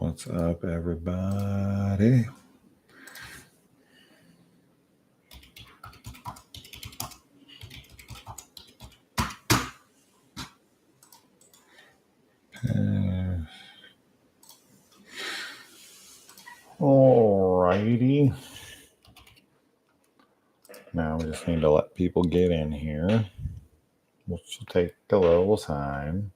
What's up, everybody? Alrighty. Now we just need to let people get in here, which will take a little time.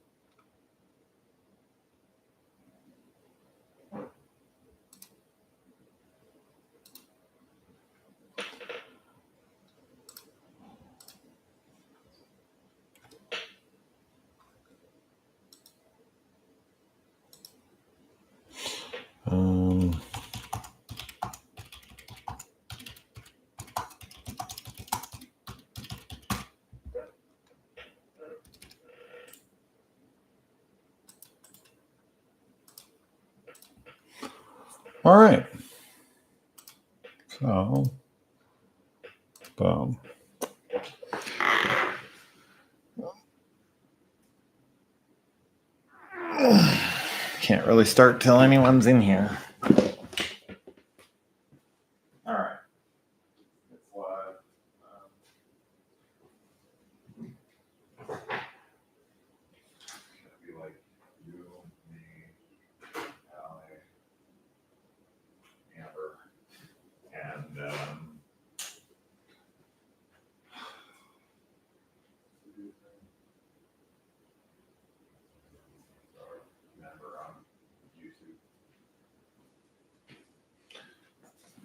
All right. So, boom. Can't really start till anyone's in here. All right. It's live. It's gonna be like you, me, Allie, Amber, and member on YouTube.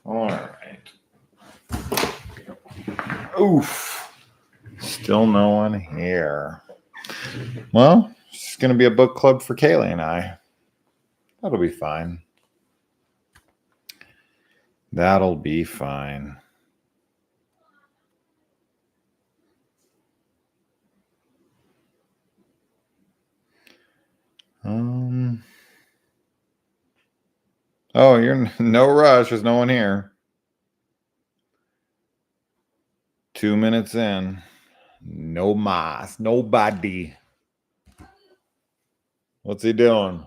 All right. Oof. Still no one here. Well, it's going to be a book club for Kaylee and I. That'll be fine. That'll be fine. Oh, you're no rush. There's no one here. 2 minutes in. No mas. Nobody. What's he doing?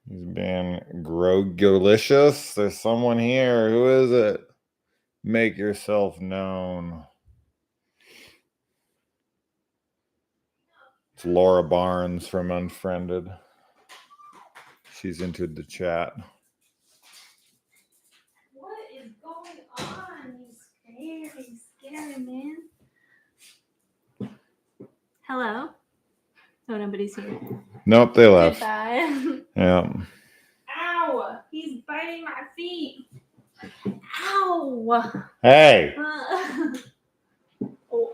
He's being grogolicious. There's someone here. Who is it? Make yourself known. It's Laura Barnes from Unfriended. She's into the chat. What is going on? He's scary, man. Hello? Oh, nobody's here. Nope, they left. Goodbye. Yeah. Ow! He's biting my feet. Ow! Hey. Oh,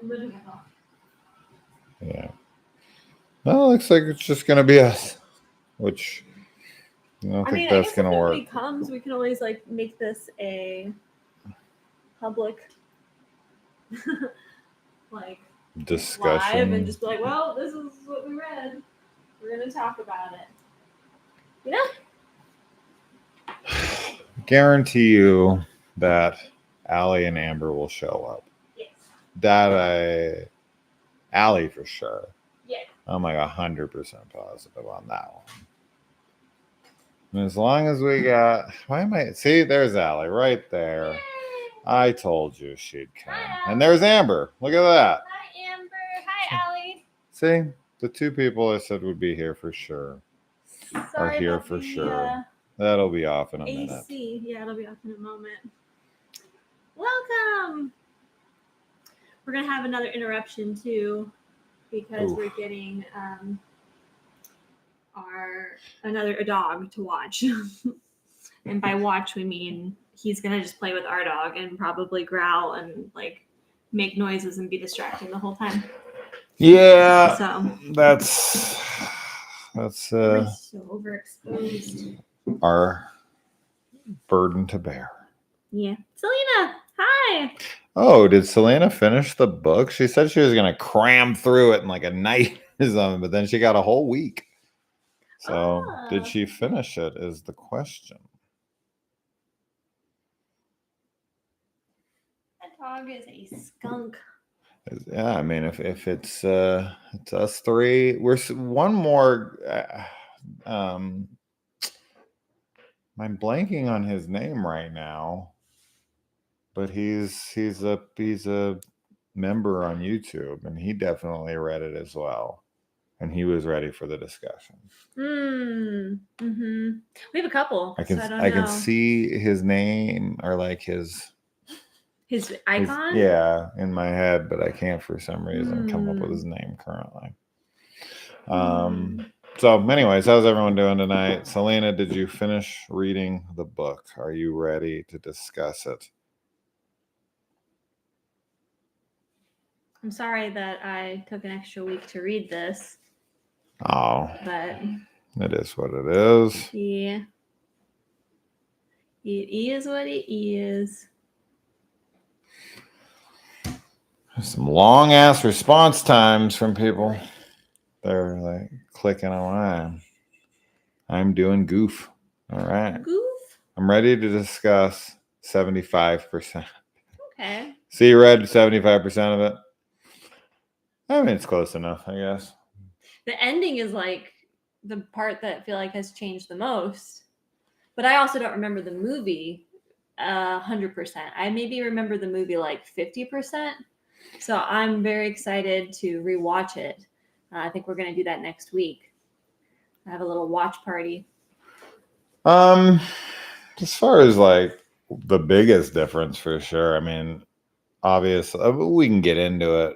I'm gonna get off. Yeah. Well, looks like it's just gonna be us, which I don't think that's gonna work. If nobody comes, we can always like make this a public like discussion live and just be like, well, this is what we read. We're gonna talk about it. You know? Guarantee you that Allie and Amber will show up. Yes. Allie for sure. Yeah. I'm like 100% positive on that one. And as long as we got, see, there's Allie right there. Yay. I told you she'd come. Hi, and there's Amber. Look at that. Hi, Amber. Hi, Allie. See, the two people I said would be here for sure are here for sure. That'll be off in a minute. Yeah, it'll be off in a moment. Welcome. We're gonna have another interruption too, because we're getting a dog to watch. And by watch we mean he's gonna just play with our dog and probably growl and like make noises and be distracting the whole time. Yeah. So that's so overexposed. Our burden to bear. Yeah. Selena, hi. Oh, did Selena finish the book? She said she was going to cram through it in like a night or something, but then she got a whole week. So did she finish it is the question. That dog is a skunk. Yeah, I mean, if it's us three, we're one more. I'm blanking on his name right now, but he's a member on YouTube, and he definitely read it as well, and he was ready for the discussion. Mm-hmm. We have a couple. I can so I don't I know. can see his name or like his icon. yeah, in my head, but I can't for some reason come up with his name currently. So anyways, how's everyone doing tonight? Selena, did you finish reading the book? Are you ready to discuss it? I'm sorry that I took an extra week to read this. Oh, but it is what it is. Yeah. It is what it is. Some long ass response times from people. They're like clicking on I'm doing goof. All right. Goof? I'm ready to discuss 75%. Okay. So you read 75% of it? I mean, it's close enough, I guess. The ending is like the part that I feel like has changed the most. But I also don't remember the movie 100%. I maybe remember the movie like 50%. So I'm very excited to rewatch it. I think we're going to do that next week. I have a little watch party. As far as like the biggest difference for sure, I mean, obviously we can get into it.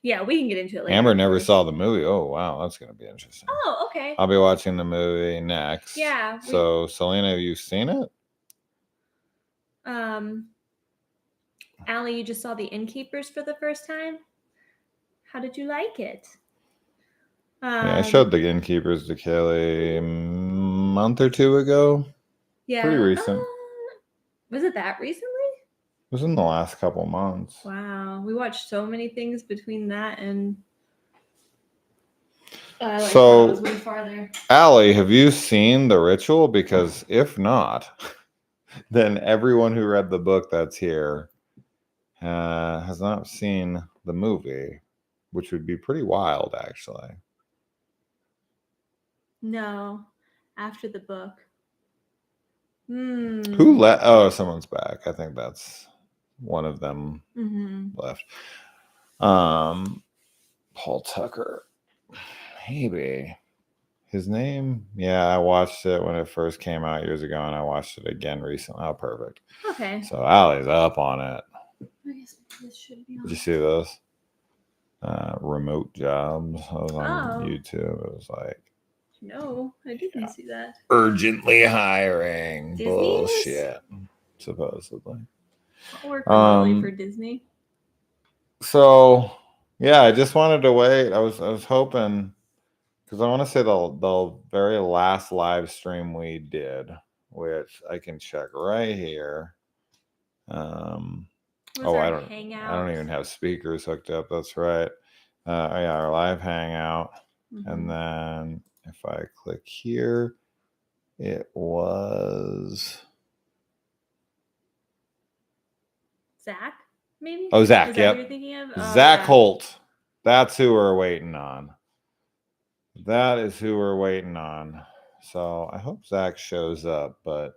Yeah, we can get into it later. Amber never saw the movie. Oh wow, that's gonna be interesting. Oh, okay. I'll be watching the movie next. Yeah. So Selena, have you seen it? Allie, you just saw The Innkeepers for the first time. How did you like it? Yeah, I showed The Innkeepers to Kelly a month or two ago. Yeah. Pretty recent. Was it that recently? It was in the last couple months. Wow. We watched so many things between that and so it was way farther. Allie, have you seen The Ritual? Because if not, then everyone who read the book that's here has not seen the movie, which would be pretty wild, actually. No, after the book. Who left? Oh, someone's back. I think that's one of them left. Paul Tucker. Maybe. His name? Yeah, I watched it when it first came out years ago, and I watched it again recently. Oh, perfect. Okay. So Allie's up on it. I guess this should be on. Did you see this? Remote jobs. I was on YouTube. It was like, no, I didn't see that. Urgently hiring. Disney Bullshit. Supposedly. I'll work remotely for Disney. So yeah, I just wanted to wait. I was hoping, because I want to say the very last live stream we did, which I can check right here. I don't even have speakers hooked up. That's right. Yeah, our live hangout. And then if I click here, it was Zach, maybe? Oh, Zach. Is that yep. Who you're thinking of? Zach Holt. That's who we're waiting on. That is who we're waiting on. So I hope Zach shows up, but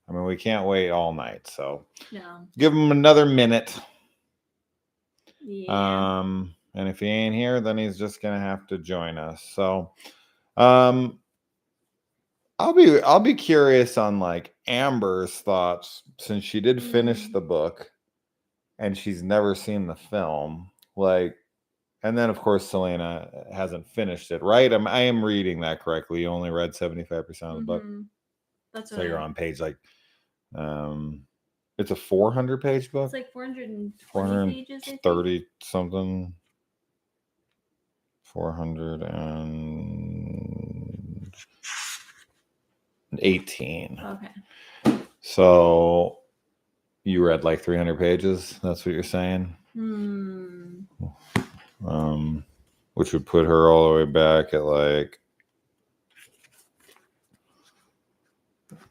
I mean, we can't wait all night. So no. Give him another minute. Yeah. And if he ain't here, then he's just gonna have to join us. So I'll be curious on like Amber's thoughts, since she did finish the book and she's never seen the film. Like, and then of course Selena hasn't finished it, right? I am reading that correctly. You only read 75% of the book. That's so you're on page like it's a 400-page book. It's like 420 pages, 430 something. 418. Okay. So you read like 300 pages. That's what you're saying. Which would put her all the way back at like,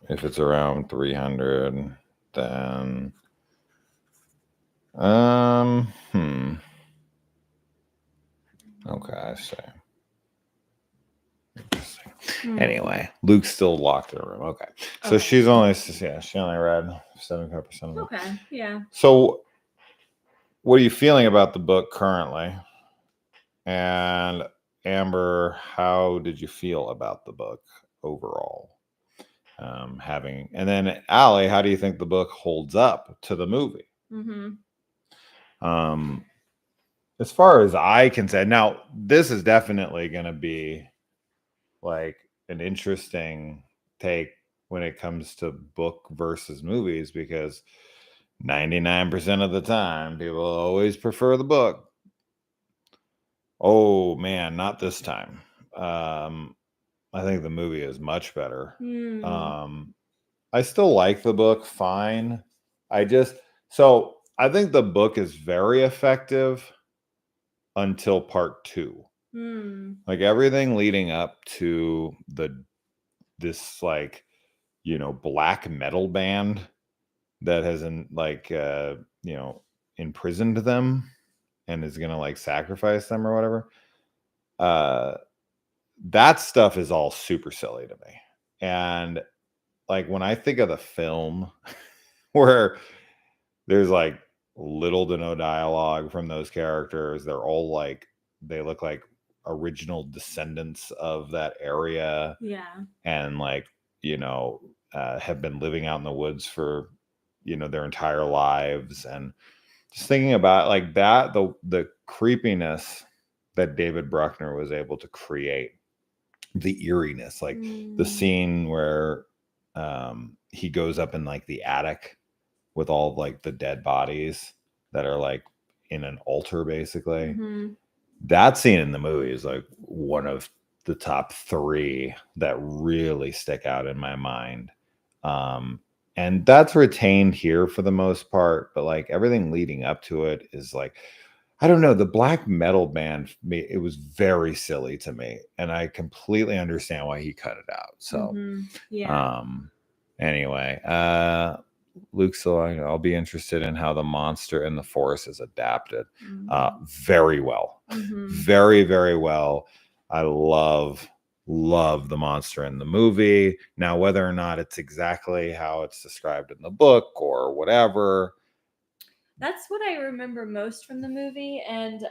if it's around 300, then okay, I see. Anyway, Luke's still locked in a room. Okay. So Okay. she's only, yeah, she only read 75% of it. Okay. Yeah. So what are you feeling about the book currently? And Amber, how did you feel about the book overall? And then Allie, how do you think the book holds up to the movie? As far as I can say, now this is definitely going to be like an interesting take when it comes to book versus movies, because 99% of the time people always prefer the book. Oh man, not this time. I think the movie is much better. I still like the book fine. I think the book is very effective until part 2. Like everything leading up to this like, black metal band that has imprisoned them and is gonna like sacrifice them or whatever. That stuff is all super silly to me. And like when I think of the film where there's like little to no dialogue from those characters, they're all like, they look like original descendants of that area. Yeah. And like, have been living out in the woods for, their entire lives. And just thinking about like that, the creepiness that David Bruckner was able to create, the eeriness, like the scene where he goes up in like the attic with all of like the dead bodies that are like in an altar basically. That scene in the movie is like one of the top 3 that really stick out in my mind. And that's retained here for the most part, but like everything leading up to it is like, I don't know, the black metal band, it was very silly to me, and I completely understand why he cut it out. So yeah. Anyway, Luke, so I'll be interested in how the monster in the forest is adapted. Very well. Very, very well. I love the monster in the movie. Now, whether or not it's exactly how it's described in the book or whatever, that's what I remember most from the movie. And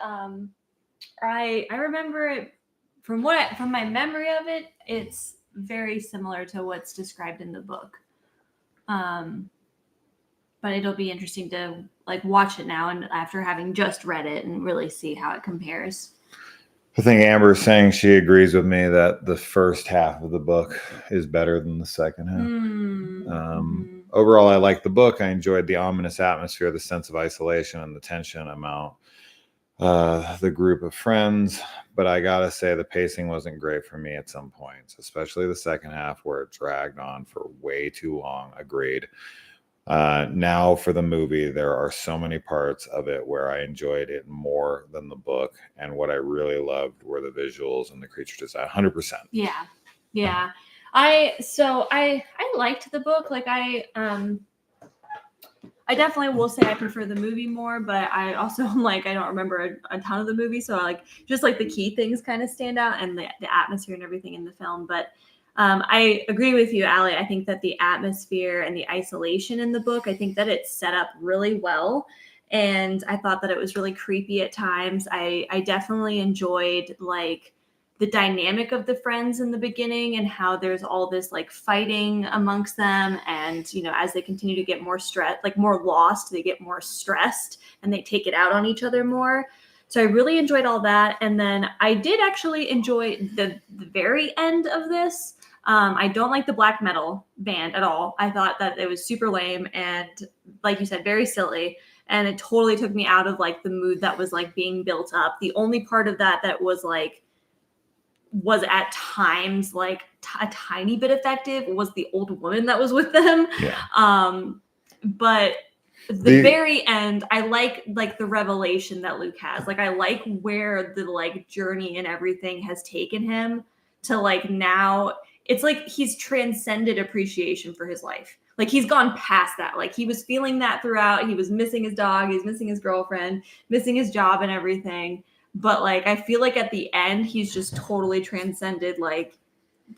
I remember it from my memory of it, it's very similar to what's described in the book. But it'll be interesting to like watch it now and after having just read it and really see how it compares. I think Amber is saying she agrees with me that the first half of the book is better than the second half. Overall, I like the book. I enjoyed the ominous atmosphere, the sense of isolation, and the tension amount the group of friends. But I gotta say, the pacing wasn't great for me at some points, especially the second half where it dragged on for way too long. Agreed. Now for the movie, there are so many parts of it where I enjoyed it more than the book, and what I really loved were the visuals and the creature design. 100%. Yeah. I liked the book. Like I definitely will say I prefer the movie more, but I also like I don't remember a ton of the movie, so I like just like the key things kind of stand out and the atmosphere and everything in the film. But I agree with you, Allie. I think that the atmosphere and the isolation in the book, I think that it's set up really well. And I thought that it was really creepy at times. I definitely enjoyed like the dynamic of the friends in the beginning and how there's all this like fighting amongst them. And, as they continue to get more stressed, like more lost, they get more stressed and they take it out on each other more. So I really enjoyed all that. And then I did actually enjoy the very end of this. I don't like the black metal band at all. I thought that it was super lame and, like you said, very silly. And it totally took me out of like the mood that was like being built up. The only part of that was like, was at times like a tiny bit effective was the old woman that was with them. Yeah. But the very end, I like the revelation that Luke has. Like I like where the like journey and everything has taken him to like now it's like he's transcended appreciation for his life. Like he's gone past that. Like he was feeling that throughout. He was missing his dog, he's missing his girlfriend, missing his job and everything. But like I feel like at the end he's just totally transcended like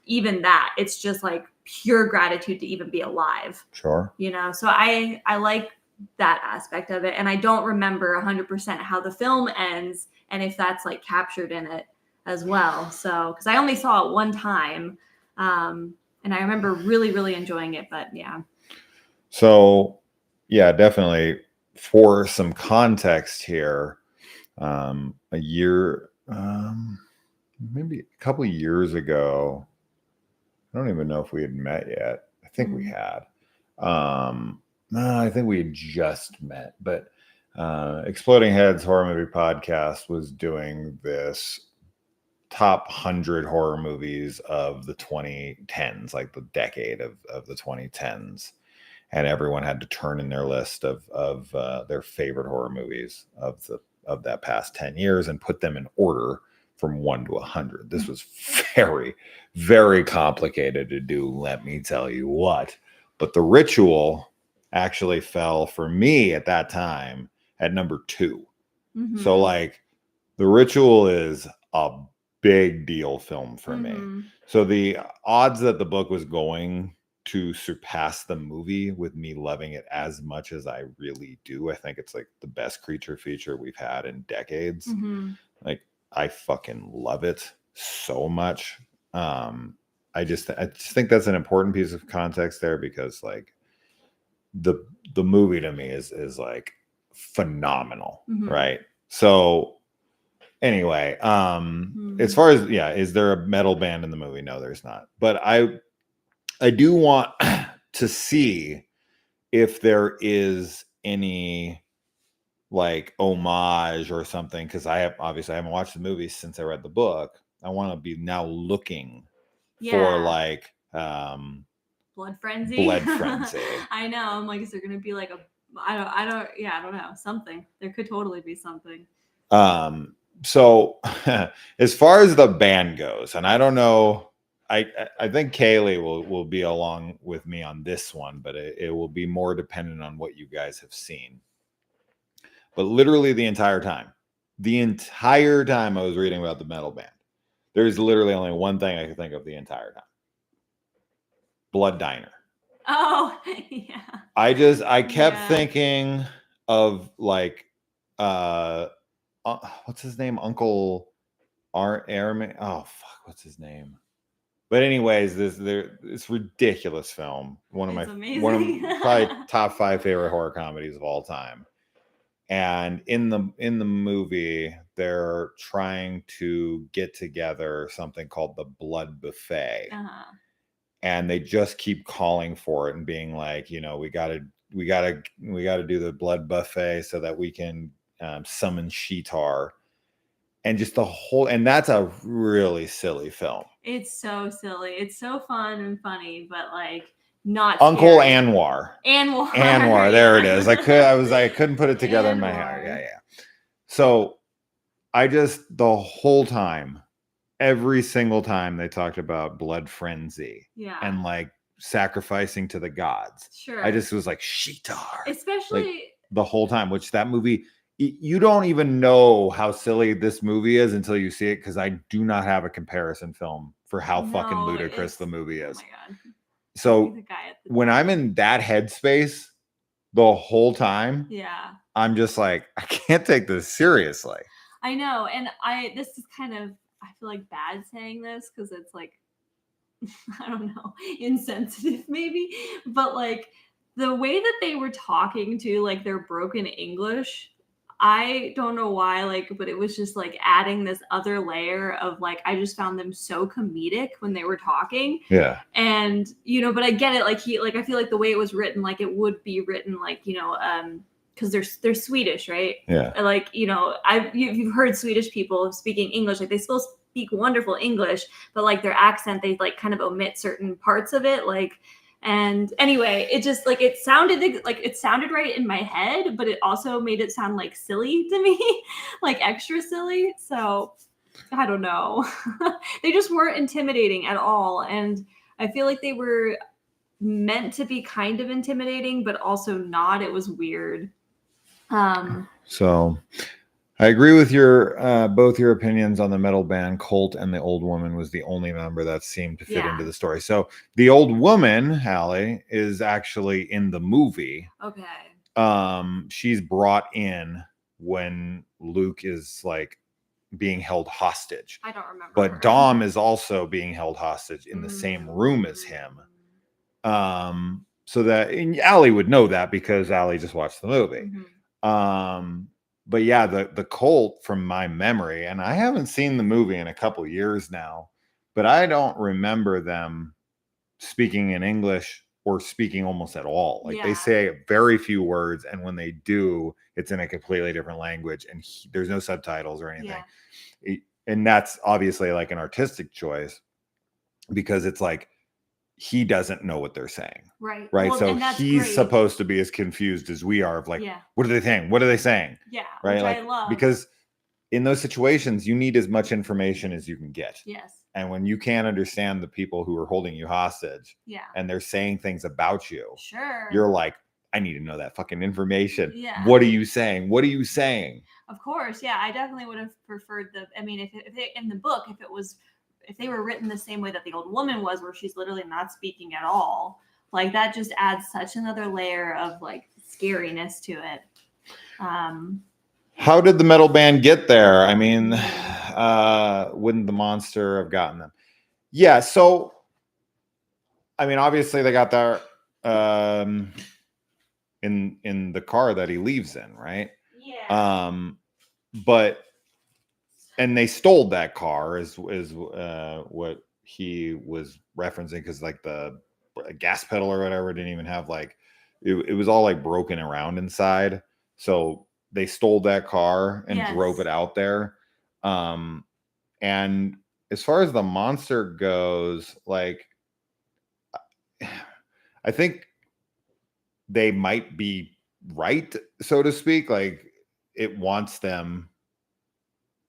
even that, it's just like pure gratitude to even be alive, Sure. you know? So I like that aspect of it. And I don't remember 100% how the film ends and if that's like captured in it as well. So, because I only saw it one time. And I remember really, really enjoying it, but yeah. So, yeah, definitely for some context here, a year, maybe a couple of years ago, I don't even know if we had met yet. I think we had. No, I think we had just met, but Exploding Heads Horror Movie Podcast was doing this top 100 horror movies of the 2010s, like the decade of the 2010s. And everyone had to turn in their list of their favorite horror movies of that past 10 years and put them in order from 1 to 100. This was very, very complicated to do, let me tell you what. But The Ritual actually fell for me at that time at number 2. So like The Ritual is a big deal film for me. So the odds that the book was going to surpass the movie with me loving it as much as I really do, I think it's like the best creature feature we've had in decades. Like I fucking love it so much. I just think that's an important piece of context there, because like the movie to me is like phenomenal, right? So anyway, as far as is there a metal band in the movie? No, there's not. But I do want to see if there is any like homage or something, because I haven't watched the movie since I read the book. I want to be now looking for like Blood Frenzy. I know. I'm like, is there gonna be like a I don't know, something. There could totally be something. So as far as the band goes, and I don't know, I think Kaylee will be along with me on this one, but it will be more dependent on what you guys have seen. But literally the entire time I was reading about the metal band, there's literally only one thing I could think of the entire time: Blood Diner. Oh, yeah. I kept thinking of like what's his name? Uncle Airman. Oh fuck, what's his name? But anyways, this ridiculous film. One of probably top 5 favorite horror comedies of all time. And in the movie, they're trying to get together something called the Blood Buffet. And they just keep calling for it and being like, you know, we gotta do the Blood Buffet so that we can summon Sheetar. And just the whole, and that's a really silly film. It's so silly. It's so fun and funny, but like not Uncle scary. Anwar. There it is. I couldn't put it together in my head. Yeah. So I just, the whole time, every single time they talked about blood frenzy and like sacrificing to the gods. Sure. I just was like, Sheetar. Especially like, the whole time, which that movie, you don't even know how silly this movie is until you see it, because I do not have a comparison film for how fucking ludicrous the movie is. Oh my God. So when I'm in that headspace the whole time, I'm just like, I can't take this seriously. I know. And this is kind of, I feel like bad saying this because it's like, I don't know, insensitive maybe, but like the way that they were talking to like their broken English, I don't know why, like, but it was just like adding this other layer of like, I just found them so comedic when they were talking. Yeah. And, you know, but I get it. Like I feel like the way it was written, like it would be written like, you know, because they're Swedish, right? Yeah. Like, you know, you've heard Swedish people speaking English, like they still speak wonderful English, but like their accent, they like kind of omit certain parts of it. Like, and anyway, it just like it sounded right in my head, but it also made it sound like silly to me, like extra silly. So I don't know. They just weren't intimidating at all. And I feel like they were meant to be kind of intimidating, but also not. It was weird. So I agree with your both your opinions on the metal band. Colt and the old woman was the only member that seemed to fit into the story. So the old woman, Hallie, is actually in the movie. Okay. She's brought in when Luke is like being held hostage. I don't remember. But her. Dom is also being held hostage in the same room as him. So that and Allie would know that because Allie just watched the movie. But yeah, the Colt from my memory, and I haven't seen the movie in a couple years now, but I don't remember them speaking in English or speaking almost at all. Like they say very few words, and when they do, it's in a completely different language, and there's no subtitles or anything. And that's obviously like an artistic choice because it's like he doesn't know what they're saying. Right. Well, so he's supposed to be as confused as we are of like, what are they saying? What are they saying? Yeah. Right. Which like, I love. Because in those situations, you need as much information as you can get. Yes. And when you can't understand the people who are holding you hostage and they're saying things about you, you're like, I need to know that fucking information. Yeah. What are you saying? What are you saying? Of course. Yeah. I definitely would have preferred if they, in the book, if they were written the same way that the old woman was, where she's literally not speaking at all, like that just adds such another layer of like scariness to it. How did the metal band get there? I mean, wouldn't the monster have gotten them? Yeah. So, I mean, obviously they got there in the car that he leaves in, right? Yeah. But and they stole that car is what he was referencing, because like the gas pedal or whatever didn't even have like it was all like broken around inside. So they stole that car and drove it out there. And as far as the monster goes, like I think they might be right, so to speak. Like it wants them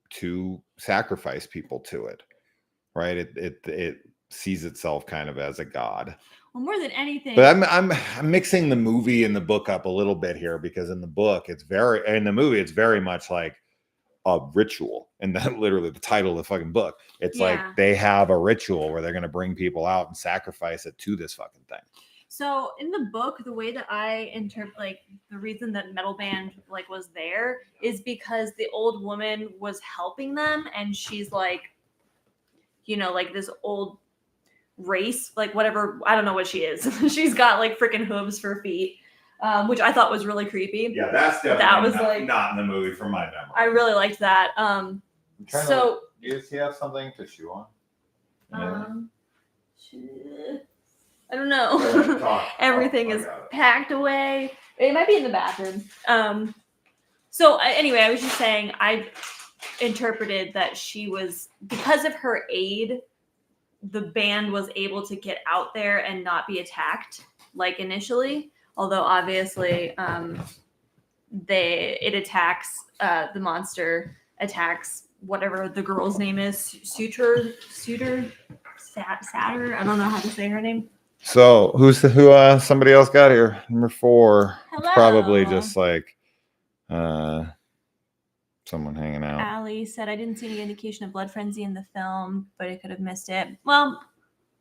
to sacrifice people to it, right? It sees itself kind of as a god. Well, more than anything. But I'm mixing the movie and the book up a little bit here, because in the movie it's very much like a ritual, and that literally the title of the fucking book. It's like they have a ritual where they're going to bring people out and sacrifice it to this fucking thing. So in the book, the way that I interpret, like the reason that metal band like was there is because the old woman was helping them, and she's like, you know, like this old race, like whatever, I don't know what she is. She's got like freaking hooves for feet, which I thought was really creepy. Yeah, that's definitely not in the movie from my memory. I really liked that. So does he have something to chew on? I don't know. Everything is packed away. It might be in the bathroom. So anyway, I was just saying, I interpreted that she was, because of her aid, the band was able to get out there and not be attacked like initially. Although obviously, the monster attacks whatever the girl's name is, Satyr. I don't know how to say her name. So who somebody else got here? Number 4. Hello. It's probably just like someone hanging out. Allie said, I didn't see any indication of blood frenzy in the film, but I could have missed it. Well,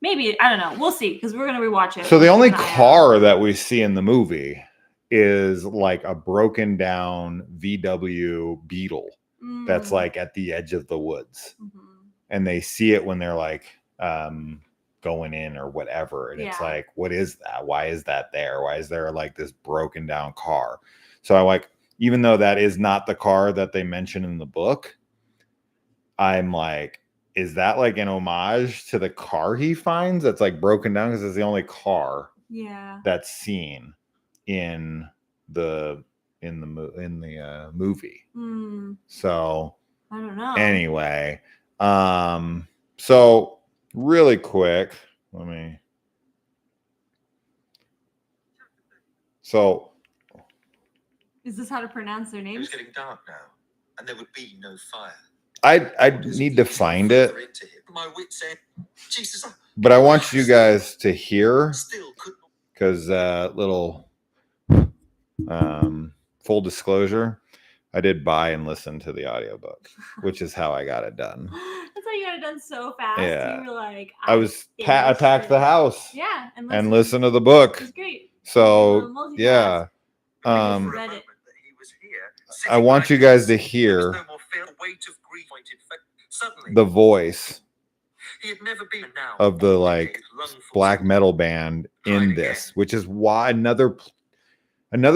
maybe, I don't know. We'll see, because we're going to rewatch it. So the only car that we see in the movie is like a broken down VW Beetle that's like at the edge of the woods. And they see it when they're like going in or whatever. And it's like, what is that? Why is that there? Why is there like this broken down car? So I like, even though that is not the car that they mention in the book, I'm like, is that like an homage to the car he finds that's like broken down? Because it's the only car that's seen in the movie. So I don't know. Anyway, so really quick, is this how to pronounce their names? It's getting dark now, and there would be no fire. I need to find it, My wit said, Jesus, but I want you guys to hear, because little full disclosure, I did buy and listen to the audiobook, which is how I got it done. That's how you got it done so fast. Yeah. You were like, I packed the house Yeah, and listened to the book. It was great. So yeah, Um, Read it. I want you guys to hear the voice of the like black metal band in this, which is why another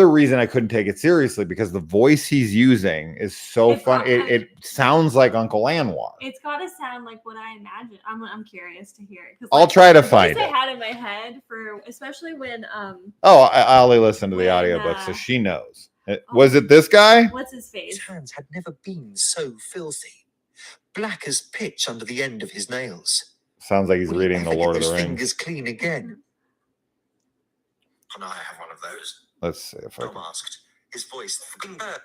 reason I couldn't take it seriously, because the voice he's using is so fun. It sounds like Uncle Anwar. It's got to sound like what I imagine. I'm curious to hear it. I'll try to find I it. had in my head for especially when Ollie listened to the audiobook, so she knows. Was it this guy? What's his face? His hands had never been so filthy, black as pitch under the end of his nails. Sounds like he's Will he reading The ever Lord get of the his Rings. fingers clean again. Can I have one of those? Let's see if I Tom can. asked, his voice fucking hurt.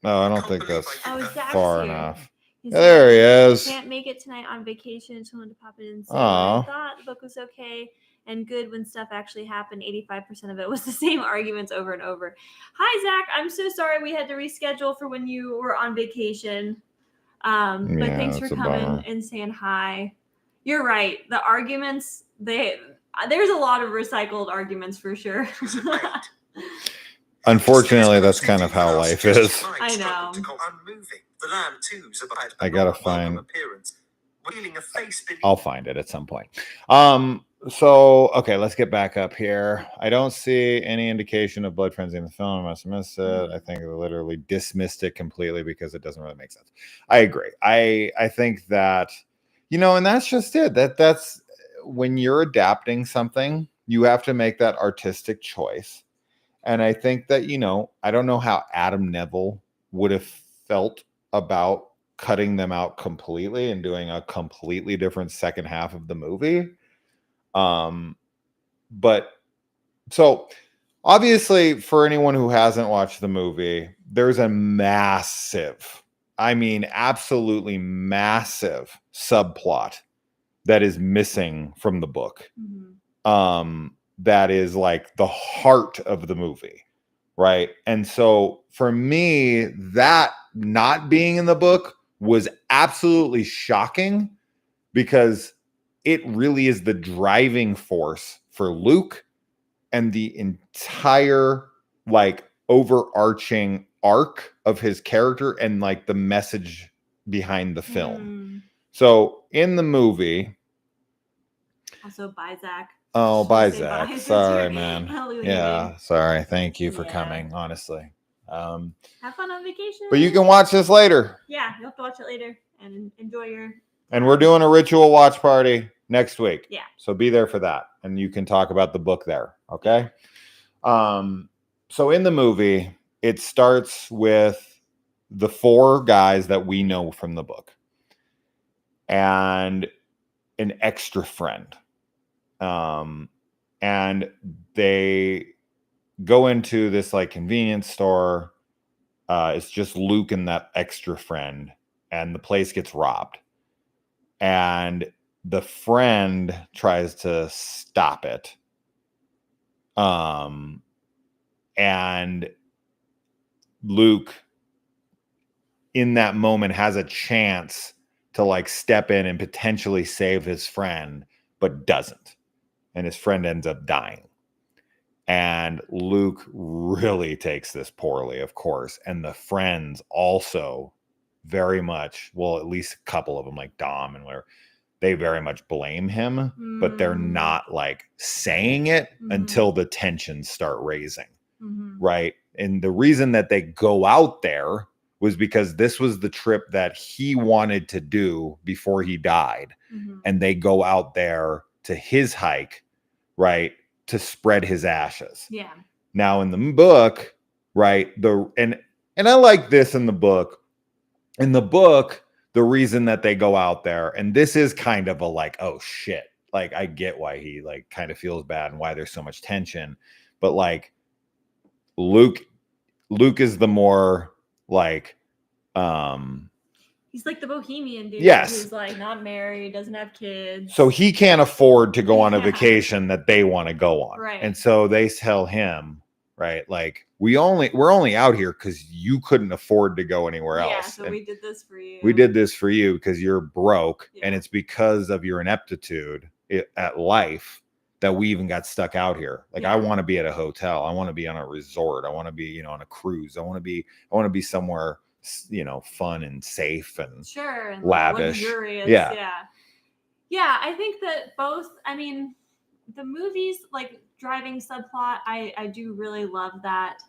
No, I don't think that's Zach's far here. enough. He's There he like, is. Can't make it tonight on vacation. Just wanted to pop in and say Aw. I thought the book was okay and good when stuff actually happened. 85% of it was the same arguments over and over. Hi, Zach. I'm so sorry we had to reschedule for when you were on vacation. But Yeah, thanks for that's a coming bummer. and saying hi. You're right. The arguments, there's a lot of recycled arguments for sure. Unfortunately, that's kind of how life is. I know. I gotta find. I'll find it at some point. So okay, let's get back up here. I don't see any indication of blood frenzy in the film. I must have missed it. I think they literally dismissed it completely because it doesn't really make sense. I agree. I think that, and that's just it. That's when you're adapting something, you have to make that artistic choice. And I think that, I don't know how Adam Neville would have felt about cutting them out completely and doing a completely different second half of the movie. But so obviously for anyone who hasn't watched the movie, there's a massive, absolutely massive subplot that is missing from the book. Mhm. That is like the heart of the movie, right? And so for me, that not being in the book was absolutely shocking, because it really is the driving force for Luke and the entire like overarching arc of his character and like the message behind the film. So in the movie, also bye Zach. Oh, Should bye, I say Zach. bye? Sorry, man. Hallelujah. Yeah, sorry. Thank you for Yeah. coming, honestly. Have fun on vacation. But you can watch this later. Yeah, you'll have to watch it later and enjoy your. And we're doing a ritual watch party next week. Yeah. So be there for that. And you can talk about the book there. Okay. So in the movie, it starts with the 4 guys that we know from the book and an extra friend. And they go into this like convenience store. It's just Luke and that extra friend, and the place gets robbed. And the friend tries to stop it. And Luke, in that moment, has a chance to like step in and potentially save his friend, but doesn't. And his friend ends up dying. And Luke really takes this poorly, of course. And the friends also very much, well, at least a couple of them, like Dom and whatever, they very much blame him, but they're not like saying it until the tensions start raising. Right. And the reason that they go out there was because this was the trip that he wanted to do before he died. And they go out there to his hike, right, to spread his ashes. Yeah. Now in the book, right, and I like this in the book. In the book, the reason that they go out there, and this is kind of a like, oh shit, like I get why he like kind of feels bad and why there's so much tension, but like Luke is the more like he's like the bohemian dude. Yes. Who's like not married, doesn't have kids. So he can't afford to go on a vacation that they want to go on. Right. And so they tell him, right? Like we're only out here because you couldn't afford to go anywhere Yeah, else. so And we did this for you. we did this for you because you're broke, and Yeah. it's because of your ineptitude at life that we even got stuck out here. Like I Yeah. want to be at a hotel, I want to be on a resort, I want to be, on a cruise, I want to be somewhere, fun and safe and Sure, and lavish. luxurious. Yeah. Yeah, I think that both, I mean, the movies, like driving subplot, I do really love that.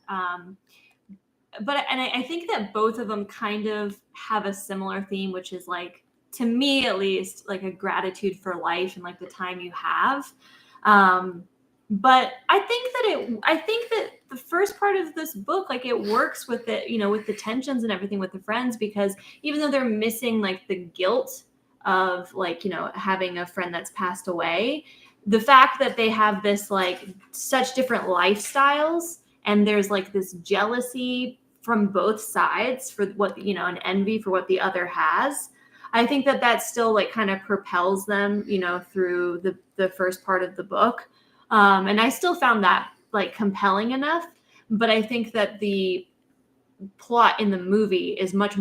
But I think that both of them kind of have a similar theme, which is like, to me at least, like a gratitude for life and like the time you have. But I think that the first part of this book, like it works with it, with the tensions and everything with the friends, because even though they're missing like the guilt of like, having a friend that's passed away, the fact that they have this like such different lifestyles, and there's like this jealousy from both sides for what, an envy for what the other has. I think that still like kind of propels them, through the first part of the book. And I still found that like compelling enough, but I think that the plot in the movie is much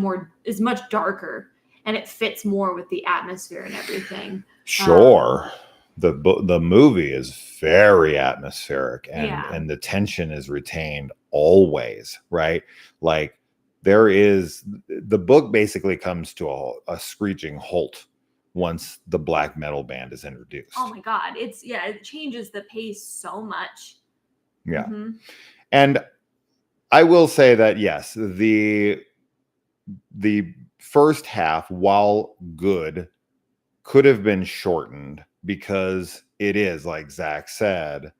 darker, and it fits more with the atmosphere and everything. Sure. The movie is very atmospheric, and Yeah. and the tension is retained always, right? Like the book basically comes to a screeching halt once the black metal band is introduced. Oh my God. It changes the pace so much. Yeah. Mhm. And I will say that yes, the first half, while good, could have been shortened, because it is, like Zach said,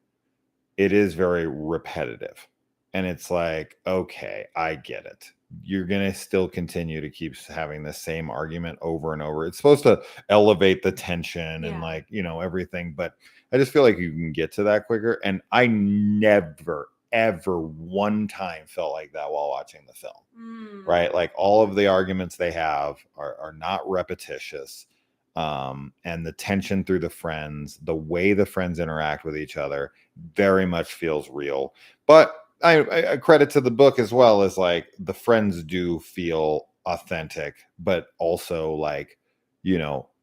it is very repetitive. And it's like, okay, I get it. You're going to still continue to keep having the same argument over and over. It's supposed to elevate the tension and Yeah. like, everything. But I just feel like you can get to that quicker. And I never, ever one time felt like that while watching the film, right? Like all of the arguments they have are not repetitious. And the tension through the friends, the way the friends interact with each other, very much feels real. But I credit to the book as well, as like the friends do feel authentic, but also like,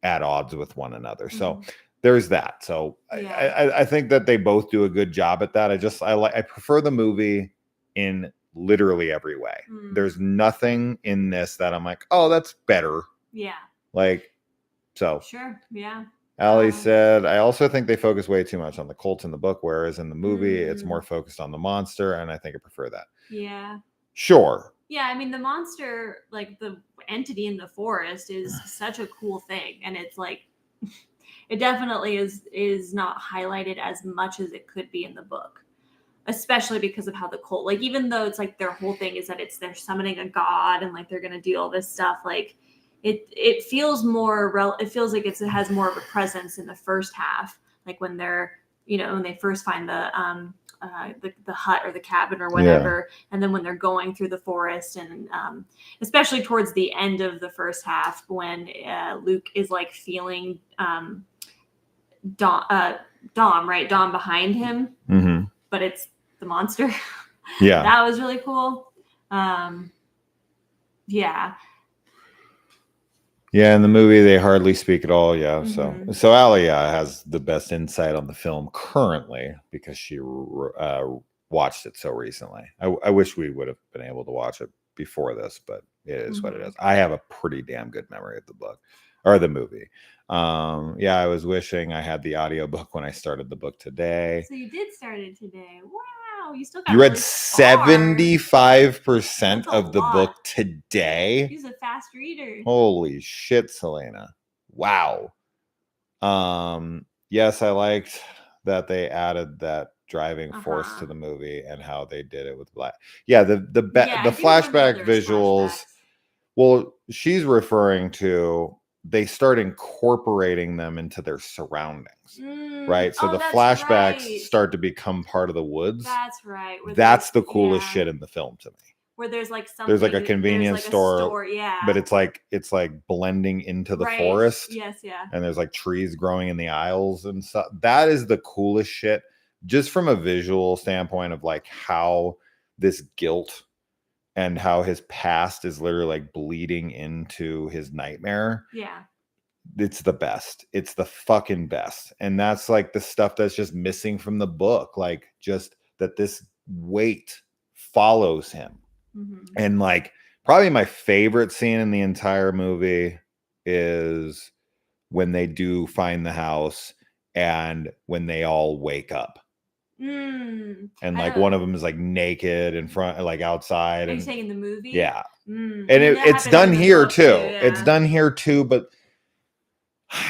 at odds with one another. So there's that. So Yeah. I think that they both do a good job at that. I prefer the movie in literally every way. There's nothing in this that I'm like, oh, that's better. Yeah. Like, so Sure. Yeah. Allie said, I also think they focus way too much on the cult in the book, whereas in the movie, it's more Mm. focused on the monster, and I think I prefer that. Yeah. Sure. Yeah, I mean, the monster, like the entity in the forest, is such a cool thing, and it's like, it definitely is not highlighted as much as it could be in the book, especially because of how the cult, like, even though it's like their whole thing is that they're summoning a god and like they're gonna do all this stuff, like it feels it feels like it has more of a presence in the first half, like when they're, when they first find the hut or the cabin or whatever, and then when they're going through the forest, and especially towards the end of the first half, when Luke is like feeling Dom behind him, but it's the monster. Yeah, that was really cool. Yeah, in the movie they hardly speak at all. Yeah, so Allie has the best insight on the film currently because she watched it so recently. I wish we would have been able to watch it before this, but it is what it is. I have a pretty damn good memory of the book or the movie. I was wishing I had the audiobook when I started the book today. So you did start it today. Wow, you still got You read really far. 75% of the lot. book today. He's a fast reader. Holy shit, Selena. Wow. Yes, I liked that they added that driving force to the movie and how they did it with Black. Yeah, the flashback visuals. Flashbacks. Well, she's referring to they start incorporating them into their surroundings, right? So the flashbacks start to become part of the woods. That's right. That's the coolest shit in the film to me. Where there's like something, there's like a convenience store, yeah, but it's like blending into the forest. Yes, yeah. And there's like trees growing in the aisles and stuff. That is the coolest shit just from a visual standpoint of like how this guilt and how his past is literally like bleeding into his nightmare. Yeah. It's the best. It's the fucking best. And that's like the stuff that's just missing from the book. Like just that this weight follows him. And like probably my favorite scene in the entire movie is when they do find the house and when they all wake up. And like one of them is like naked in front, like outside. Are you and saying in the movie? yeah. And And that it's happened done in the here book, too. It's yeah. done here too, but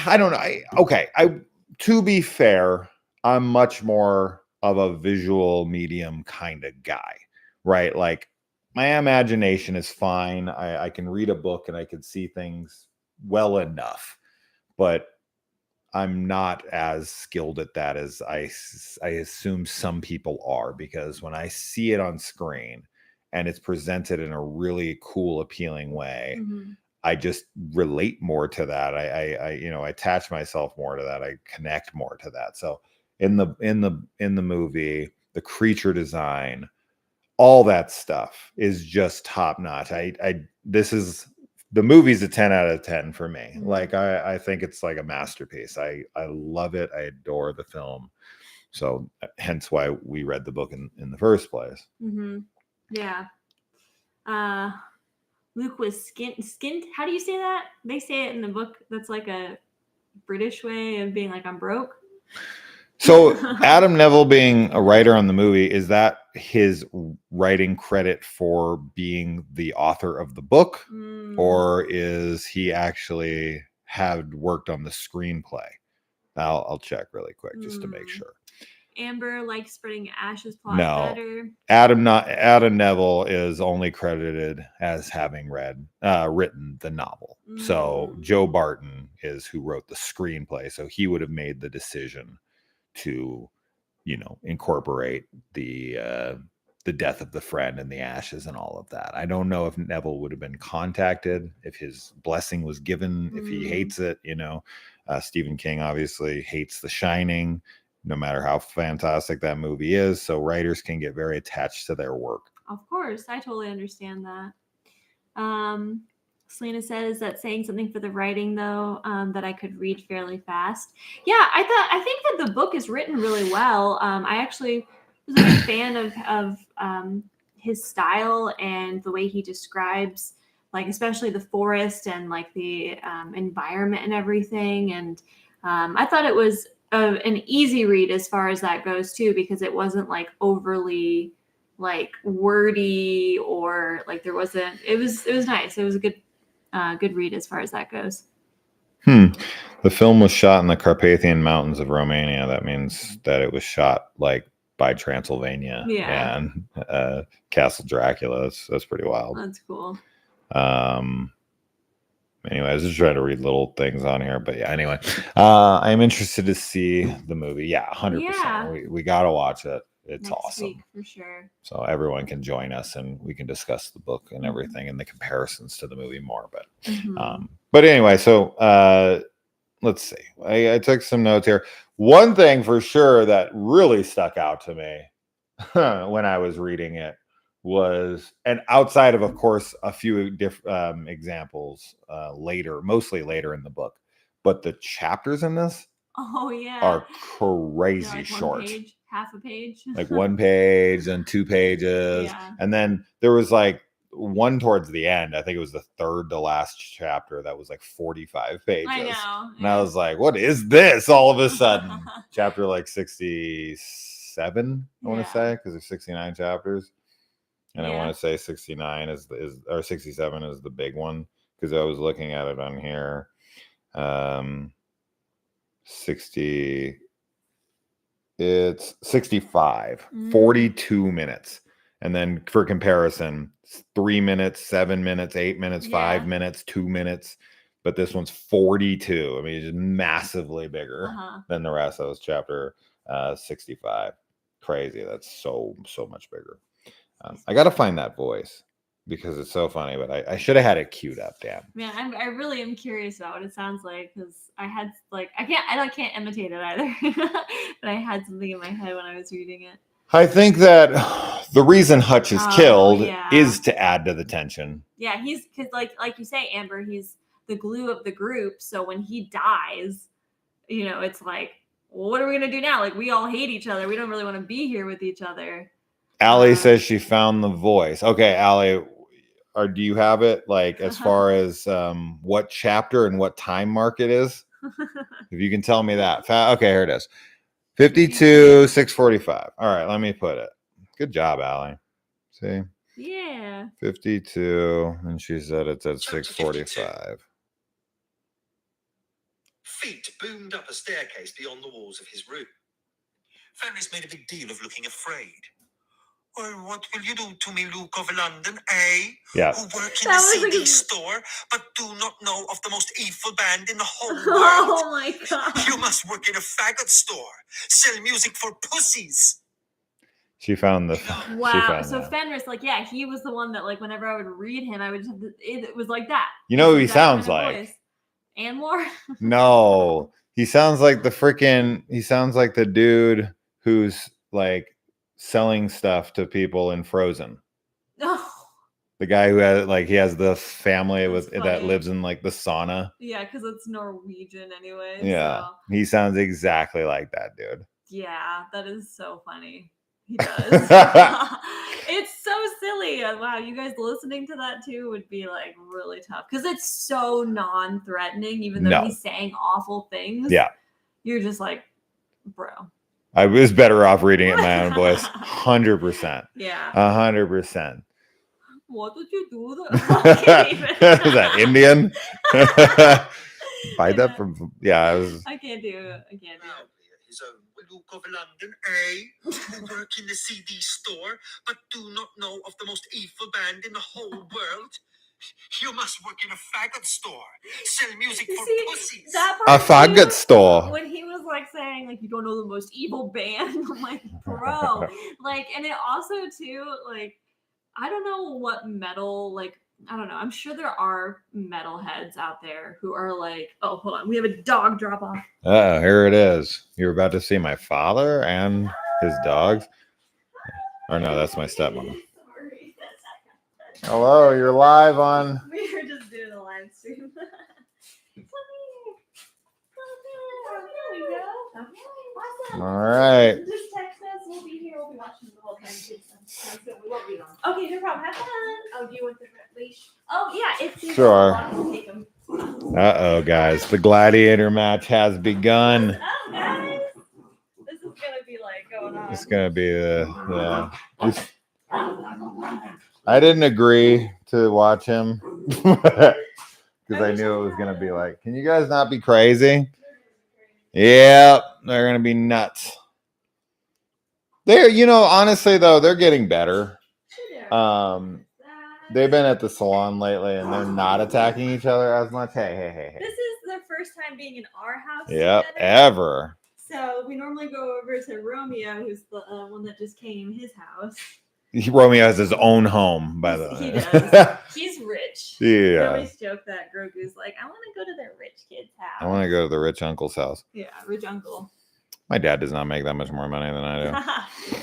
I don't know. To be fair, I'm much more of a visual medium kind of guy, right? Like my imagination is fine. I can read a book and I can see things well enough, but I'm not as skilled at that as I assume some people are, because when I see it on screen and it's presented in a really cool, appealing way, I just relate more to that. I attach myself more to that. I connect more to that. So in the movie, the creature design, all that stuff is just top notch. The movie's a 10 out of 10 for me. Like I think it's like a masterpiece. I love it. I adore the film. So hence why we read the book in the first place. Yeah. Luke was skint. How do you say that? They say it in the book. That's like a British way of being like, I'm broke. So Adam Neville being a writer on the movie, is that his writing credit for being the author of the book, or is he actually had worked on the screenplay? I'll check really quick just to make sure. Amber likes spreading ashes plot better. Adam Neville is only credited as having written the novel. So Joe Barton is who wrote the screenplay. So he would have made the decision to, incorporate the death of the friend and the ashes and all of that. I don't know if Neville would have been contacted, if his blessing was given, if he hates it. Stephen King obviously hates The Shining, no matter how fantastic that movie is. So writers can get very attached to their work. Of course. I totally understand that. Selena says that saying something for the writing, though, that I could read fairly fast. Yeah, I think that the book is written really well. I actually was a big fan of his style and the way he describes, like, especially the forest and like the environment and everything. And I thought it was an easy read as far as that goes too, because it wasn't like overly like wordy or like it was nice. It was a good read as far as that goes. The film was shot in the Carpathian Mountains of Romania. That means that it was shot like by Transylvania and Castle Dracula. That's pretty wild. That's cool. Anyway, I was just trying to read little things on here, but yeah, anyway, I'm interested to see the movie. Yeah, 100%. Yeah. We got to watch it. It's Next awesome. week, for sure. So everyone can join us and we can discuss the book and everything and the comparisons to the movie more. But anyway, so let's see. I took some notes here. One thing for sure that really stuck out to me when I was reading it was, and outside of course, a few different examples mostly later in the book, but the chapters in this are crazy short. Page, half a page. Like 1 page and 2 pages. And then there was like one towards the end. I think it was the third to last chapter that was like 45 pages. I know. And I was like, what is this all of a sudden? Chapter like 67, I want to say, because there's 69 chapters. And I want to say 69 or 67 is the big one, because I was looking at it on here. 65, 42 minutes. And then for comparison, 3 minutes, 7 minutes, 8 minutes, 5 minutes, 2 minutes. But this one's 42. I mean, it's just massively bigger than the rest. That was chapter 65. Crazy. That's so much bigger. I got to find that voice. because it's so funny. But I should have had it queued up, Dan. Man, I really am curious about what it sounds like because I had like I can't imitate it either, but I had something in my head when I was reading it. I think that the reason Hutch is killed yeah. is to add to the tension. Yeah, he's because like you say, Amber, he's the glue of the group. So when he dies, you know, it's like, well, what are we gonna do now? Like we all hate each other. We don't really want to be here with each other. Allie says she found the voice. Okay, Allie, or do you have it like as far as what chapter and what time mark it is? If you can tell me that. Okay, here it is. 52, 645. All right, let me put it. Good job, Allie. See? Yeah. 52, and she said it's at 645. Feet boomed up a staircase beyond the walls of his room. Fenris made a big deal of looking afraid. Well, what will you do to me, Luke of London, eh? Yeah. Who work in That a was like CD a- store, but do not know of the most evil band in the whole world? Oh my god. You must work in a faggot store, sell music for pussies. She found the. Wow. She found So that. Fenris, like, yeah, he was the one that, like, whenever I would read him, I would just have it was like that. You know who he That sounds kind of like? voice. And more. No, he sounds like the freaking. He sounds like the dude who's like selling stuff to people in Frozen. Oh. The guy who has like he has the family That's with that funny. lives in like the sauna. Yeah, because it's Norwegian anyway. Yeah, So. he sounds exactly like that dude. Yeah, that is so funny. He does. It's so silly. Wow, you guys listening to that too would be like really tough because it's so non-threatening, even though No. he's saying awful things. Yeah. You're just like, bro. I was better off reading it in my own voice. 100%. Yeah. 100%. What did you do? Is that Indian? Buy that Yeah. from I was I can't do it. I can't do it. Proudly at his own Luke of London, eh? Who work in the CD store, but do not know of the most evil band in the whole world? You must work in a faggot store, sell music You for see, pussies. that a part faggot too, store. when he was like saying like you don't know the most evil band, I'm like, bro, like, and it also too like I don't know what metal like I don't know. I'm sure there are metal heads out there who are like, oh, hold on, we have a dog drop off. Oh, here it is. You're about to see my father and his dogs. Or no, that's my stepmom. Sorry. Hello, you're live on. We were just doing a live stream. There we go. Okay, awesome. All right. Just text us. We'll be here. We'll be watching the whole time. Sounds good. We won't be long. Okay, no problem. Have fun. Oh, do you want the leash? Oh, yeah. If you Sure. want to take them. Uh-oh, guys. The gladiator match has begun. Oh, guys. This is going to be like going on. It's gonna be I didn't agree to watch him because I knew it was gonna be like, can you guys not be crazy? Yeah, they're gonna be nuts. They're, honestly though, they're getting better. They've been at the salon lately and they're not attacking each other as much. Hey. This is their first time being in our house. Yep, together. ever. So we normally go over to Romeo, who's the one that just came, his house. Romeo has his own home, by the He way. does. He's rich. We Yeah. always joke that Grogu's like, I want to go to the rich kid's house. I want to go to the rich uncle's house. Yeah, rich uncle. My dad does not make that much more money than I do.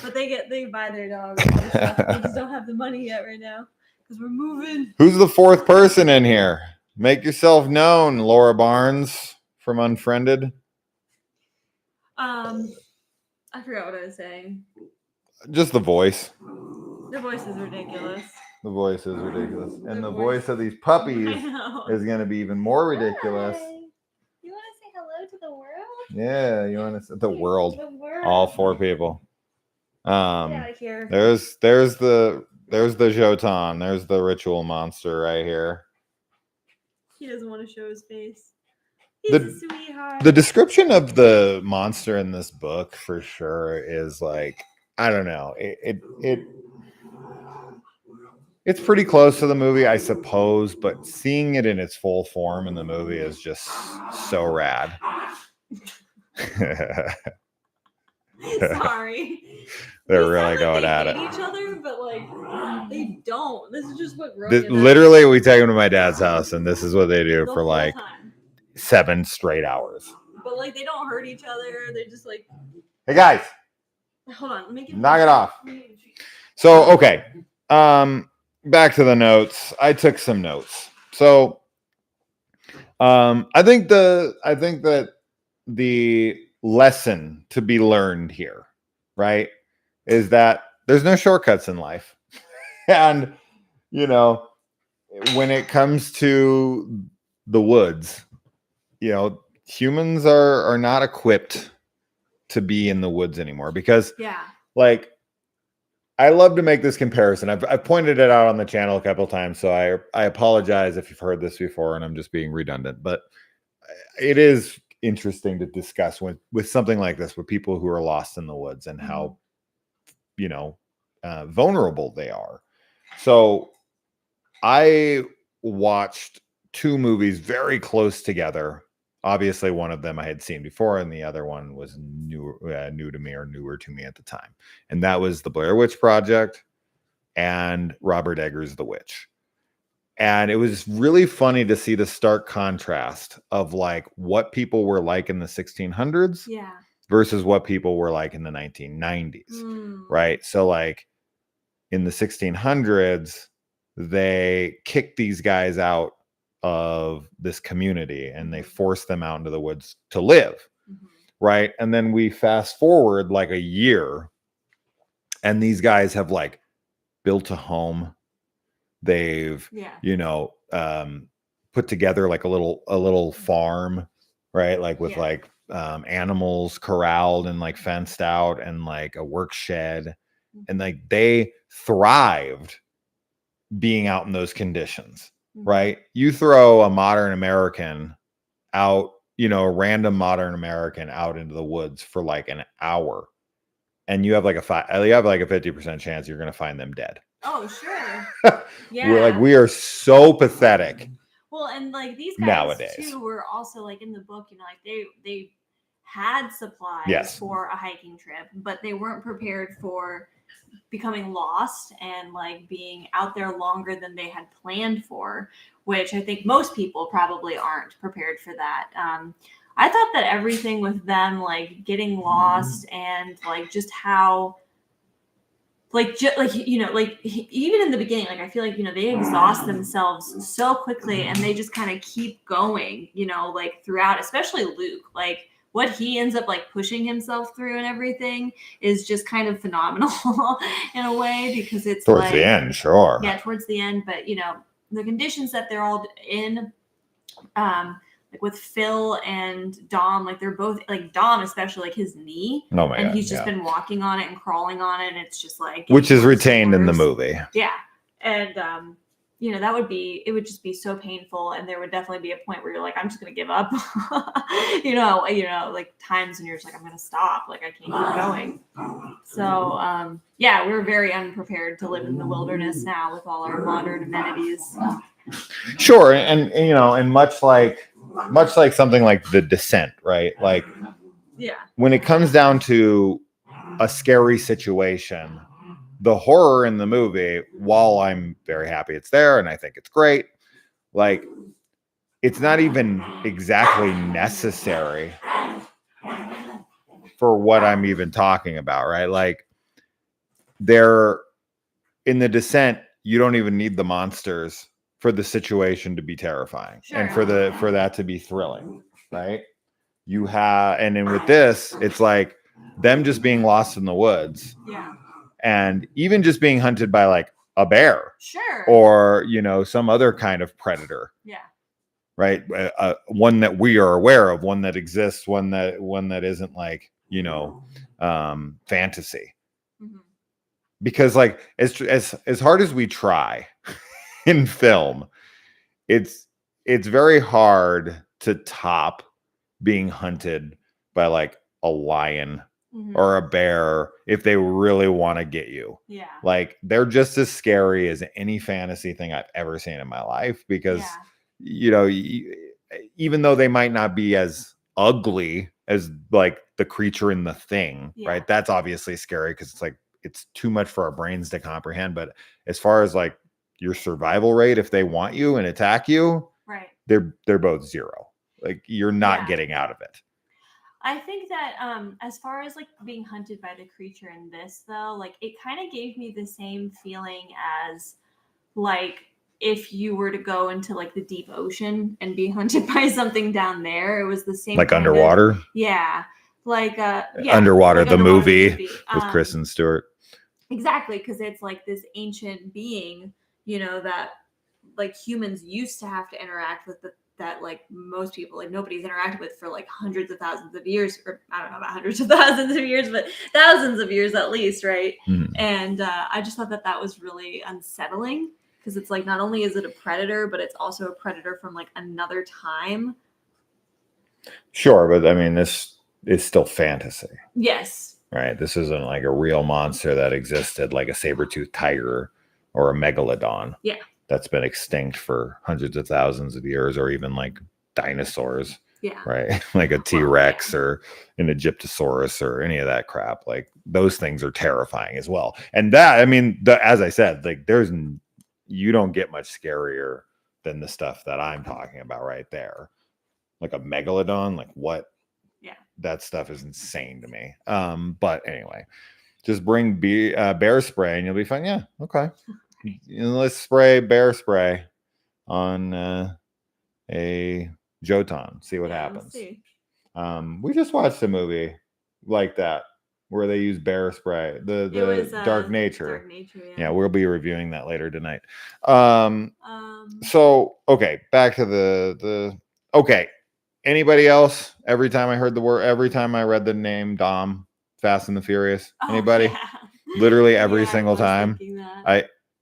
But they buy their dogs. And stuff. They just don't have the money yet right now because we're moving. Who's the fourth person in here? Make yourself known, Laura Barnes from Unfriended. I forgot what I was saying. Just the voice. The voice is ridiculous. The voice is ridiculous. And The the voice- voice of these I puppies know. is going to be even more ridiculous. Hi. You want to say hello to the world? Yeah, you want to say the world. The world. All four people. Get out of here. There's the Jotun. There's the ritual monster right here. He doesn't want to show his face. The- He's a sweetheart. The description of the monster in this book for sure is like, I don't know. It's pretty close to the movie, I suppose, but seeing it in its full form in the movie is just so rad. Sorry. They're They really sound like going they at hate it. each other, but like they don't. This is just what Literally, we take them to my dad's house, and this is what they do the for whole like time. 7 straight hours. But like they don't hurt each other. They just like Hey guys, hold on. Let me get knock it off. let me get a treat. So okay, back to the notes. I took some notes. So, I think that the lesson to be learned here, right, is that there's no shortcuts in life, and you know, when it comes to the woods, you know, humans are not equipped to be in the woods anymore because, Yeah. like, I love to make this comparison. I've pointed it out on the channel a couple times, so I apologize if you've heard this before and I'm just being redundant, but it is interesting to discuss with something like this with people who are lost in the woods and how, you know, vulnerable they are. So I watched 2 movies very close together. Obviously, one of them I had seen before, and the other one was new to me or newer to me at the time. And that was The Blair Witch Project and Robert Eggers' The Witch. And it was really funny to see the stark contrast of like what people were like in the 1600s Yeah. versus what people were like in the 1990s, Mm. right? So like in the 1600s, they kicked these guys out of this community and they forced them out into the woods to live, Mhm. right? And then we fast forward like a year and these guys have like built a home. They've, Yeah. you know, put together like a little farm, right? Like with Yeah. like animals corralled and like fenced out and like a work shed. And like they thrived being out in those conditions, Mhm. right? You throw a modern American out, you know, a random modern American out into the woods for like an hour, and you have like a 50% chance you're going to find them dead. Oh, sure. Yeah. We are so pathetic. Well, and like these guys Nowadays. too were also like in the book, you know, like they had supplies Yes. for a hiking trip, but they weren't prepared for becoming lost and like being out there longer than they had planned for, which I think most people probably aren't prepared for that. I thought that everything with them, like getting lost and like just how like you know, like even in the beginning, like I feel like, you know, they exhaust themselves so quickly and they just kind of keep going, you know, like throughout, especially Luke, like what he ends up like pushing himself through and everything is just kind of phenomenal in a way, because it's Towards like the end, sure. yeah, towards the end, but you know, the conditions that they're all in, like with Phil and Dom, like they're both like Dom, especially like his knee, Oh my and God, he's just yeah. been walking on it and crawling on it, and it's just like Which is getting worse and retained in the worse. movie. Yeah, and you know, it would just be so painful, and there would definitely be a point where you're like, I'm just gonna give up. you know, like times when you're just like, I'm gonna stop, like I can't keep going. So yeah, we're very unprepared to live in the wilderness now with all our modern amenities. Sure, and you know, and much like something like The Descent, right? Like Yeah. when it comes down to a scary situation, the horror in the movie, while I'm very happy it's there and I think it's great, like it's not even exactly necessary for what I'm even talking about, right? Like they're in The Descent, you don't even need the monsters for the situation to be terrifying and for that to be thrilling, right? You have, and then with this, it's like them just being lost in the woods. Yeah. And even just being hunted by like a bear, Sure. or you know, some other kind of predator. Yeah. Right. One that we are aware of, one that exists, one that isn't like, you know, fantasy. Mm-hmm. Because like as hard as we try in film, it's very hard to top being hunted by like a lion or a bear if they really want to get you. Yeah. Like they're just as scary as any fantasy thing I've ever seen in my life, because you know, even though they might not be as ugly as like the creature in the thing, Yeah. right? That's obviously scary because it's like it's too much for our brains to comprehend. But as far as like your survival rate, if they want you and attack you, Right. they're both zero. Like you're not Yeah. getting out of it. I think that as far as like being hunted by the creature in this though, like it kind of gave me the same feeling as like if you were to go into like the deep ocean and be hunted by something down there. It was the same Like kind of- Underwater. yeah. Like yeah, Underwater, like the Underwater, movie with Kristen Stewart. Exactly, because it's like this ancient being, you know, that like humans used to have to interact with, that like most people, like nobody's interacted with for like hundreds of thousands of years, or I don't know about hundreds of thousands of years, but thousands of years at least, right? And I just thought that was really unsettling because it's like not only is it a predator, but it's also a predator from like another time. Sure, but I mean, this is still fantasy. Yes. Right. This isn't like a real monster that existed, like a saber-toothed tiger or a megalodon. Yeah. That's been extinct for hundreds of thousands of years, or even like dinosaurs. Yeah. Right. Like a T-Rex or an Egyptosaurus or any of that crap. Like those things are terrifying as well. And that, I mean, as I said, like you don't get much scarier than the stuff that I'm talking about right there. Like a megalodon, like what? Yeah. That stuff is insane to me. But anyway, just bring bear spray and you'll be fine. Yeah. Okay. Let's spray bear spray on a Jotun. See what happens. See. We just watched a movie like that where they use bear spray. The was, Dark Nature. Dark Nature. Yeah, we'll be reviewing that later tonight. So okay, back to the okay. Anybody else? Every time I read the name Dom, Fast and the Furious. Anybody? Yeah. Literally every single time.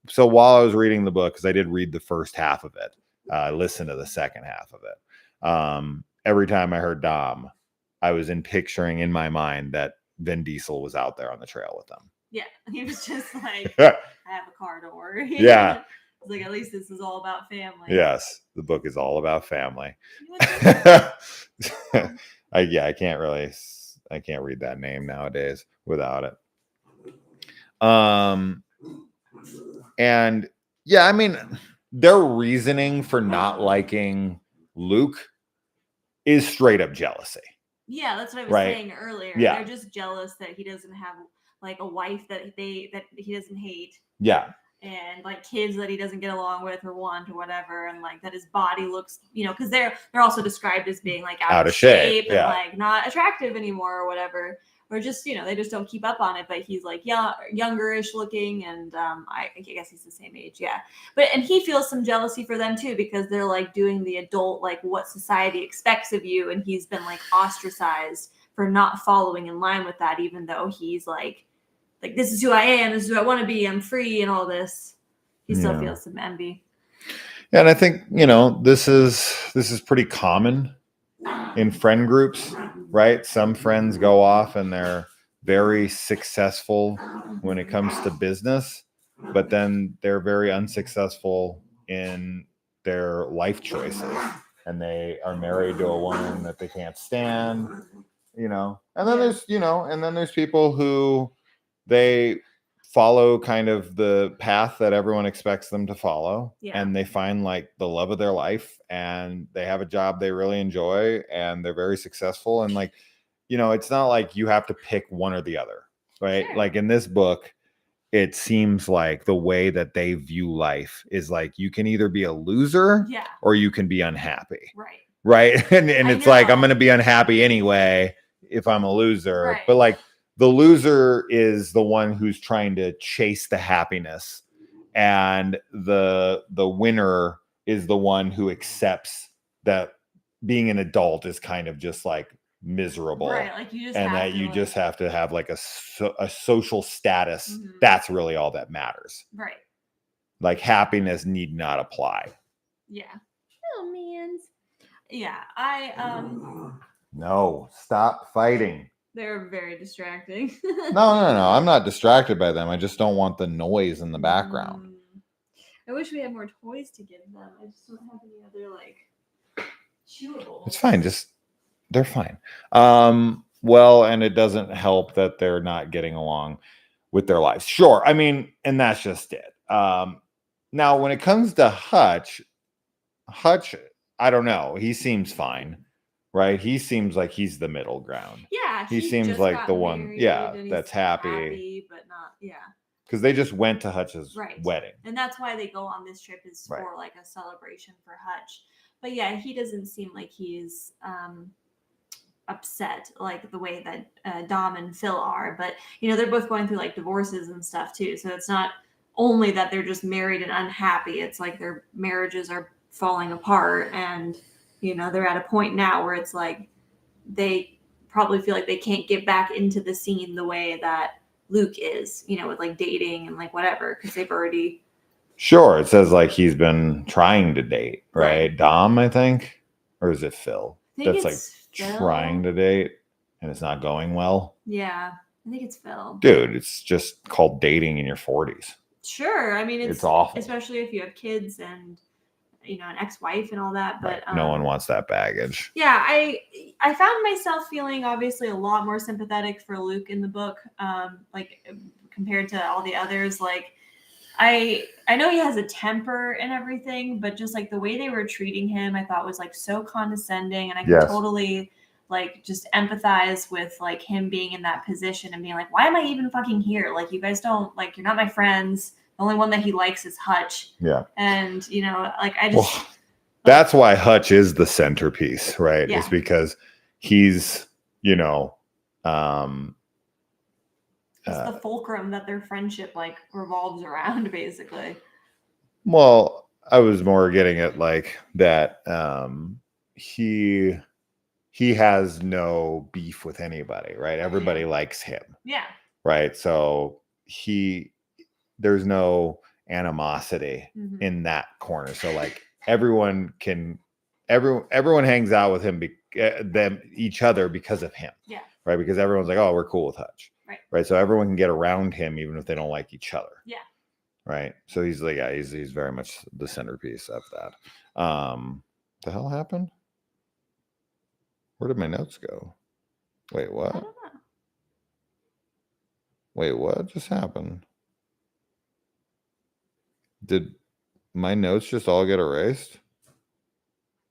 So while I was reading the book, because I did read the first half of it, I listened to the second half of it. Every time I heard Dom, I was picturing in my mind that Vin Diesel was out there on the trail with them. Yeah, he was just like, I have a car, don't worry. Yeah. It's like, at least this is all about family. Yes, the book is all about family. I can't read that name nowadays without it. And yeah, I mean, their reasoning for not liking Luke is straight up jealousy. Yeah, that's what I was Right. saying earlier. Yeah. They're just jealous that he doesn't have like a wife that he doesn't hate, Yeah. and like kids that he doesn't get along with or want or whatever, and like that his body looks, you know, because they're also described as being like out of shape and yeah. like not attractive anymore or whatever, or just, you know, they just don't keep up on it. But he's like youngerish looking, and I guess he's the same age, yeah. And he feels some jealousy for them too, because they're like doing the adult, like what society expects of you, and he's been like ostracized for not following in line with that, even though he's like this is who I am, this is who I want to be, I'm free, and all this. He still feels some envy. Yeah, and I think, you know, this is pretty common in friend groups, right? Some friends go off and they're very successful when it comes to business, but then they're very unsuccessful in their life choices, and they are married to a woman that they can't stand, you know. And then there's people who they follow kind of the path that everyone expects them to follow, and they find like the love of their life, and they have a job they really enjoy, and they're very successful. And like, you know, it's not like you have to pick one or the other, right? Sure. Like in this book, it seems like the way that they view life is like you can either be a loser or you can be unhappy. Right. And it's like, I'm going to be unhappy anyway if I'm a loser. Right. But like, the loser is the one who's trying to chase the happiness, and the winner is the one who accepts that being an adult is kind of just like miserable, right? Like you just and that you just have to have like a social status. Mm-hmm. That's really all that matters, right? Like happiness need not apply. Yeah. Oh man. Yeah. No, stop fighting. They're very distracting. No. I'm not distracted by them. I just don't want the noise in the background. I wish we had more toys to give them. I just don't have any other like chewables. It's fine. Just They're fine. Well, and it doesn't help that they're not getting along with their lives. Sure. I mean, and that's just it. Now when it comes to Hutch, I don't know. He seems fine, right? He seems like he's the middle ground. Yeah, He seems just like got the one, married yeah, and he's that's happy. but not, yeah. Because they just went to Hutch's Right. wedding. And that's why they go on this trip, is Right. for like a celebration for Hutch. But yeah, he doesn't seem like he's upset like the way that Dom and Phil are. But you know, they're both going through like divorces and stuff too. So it's not only that they're just married and unhappy. It's like their marriages are falling apart, and you know, they're at a point now where it's like they probably feel like they can't get back into the scene the way that Luke is, you know, with like dating and like whatever, because they've already. Sure. It says like he's been trying to date, right? Right. Dom, I think. Or is it Phil? I think That's like it's Phil. trying to date and it's not going well. Yeah, I think it's Phil. Dude, it's just called dating in your 40s. Sure. I mean, It's awful. especially if you have kids and, you know, an ex-wife and all that. But Right. No one wants that baggage. Yeah, I found myself feeling obviously a lot more sympathetic for Luke in the book, like compared to all the others. Like, I know he has a temper and everything, but just like the way they were treating him, I thought was like so condescending, and I could Yes. totally like just empathize with like him being in that position and being like, why am I even fucking here? Like, you guys don't, like, you're not my friends. The only one that he likes is Hutch. Yeah. And you know, like, I just. Well, that's why Hutch is the centerpiece, right? Yeah. It's because he's, you know, It's the fulcrum that their friendship like revolves around, basically. well, I was more getting at like that he has no beef with anybody, right? Everybody likes him, Yeah. right? So there's no animosity Mhm. in that corner. So like everyone hangs out with him each other because of him. Yeah. Right? Because everyone's like, "Oh, we're cool with Hutch." Right. Right? So everyone can get around him even if they don't like each other. Yeah. Right? So he's like, yeah, he's very much the centerpiece of that. The hell happened? Where did my notes go? Wait, I what? don't know. Wait, what just happened? Did my notes just all get erased?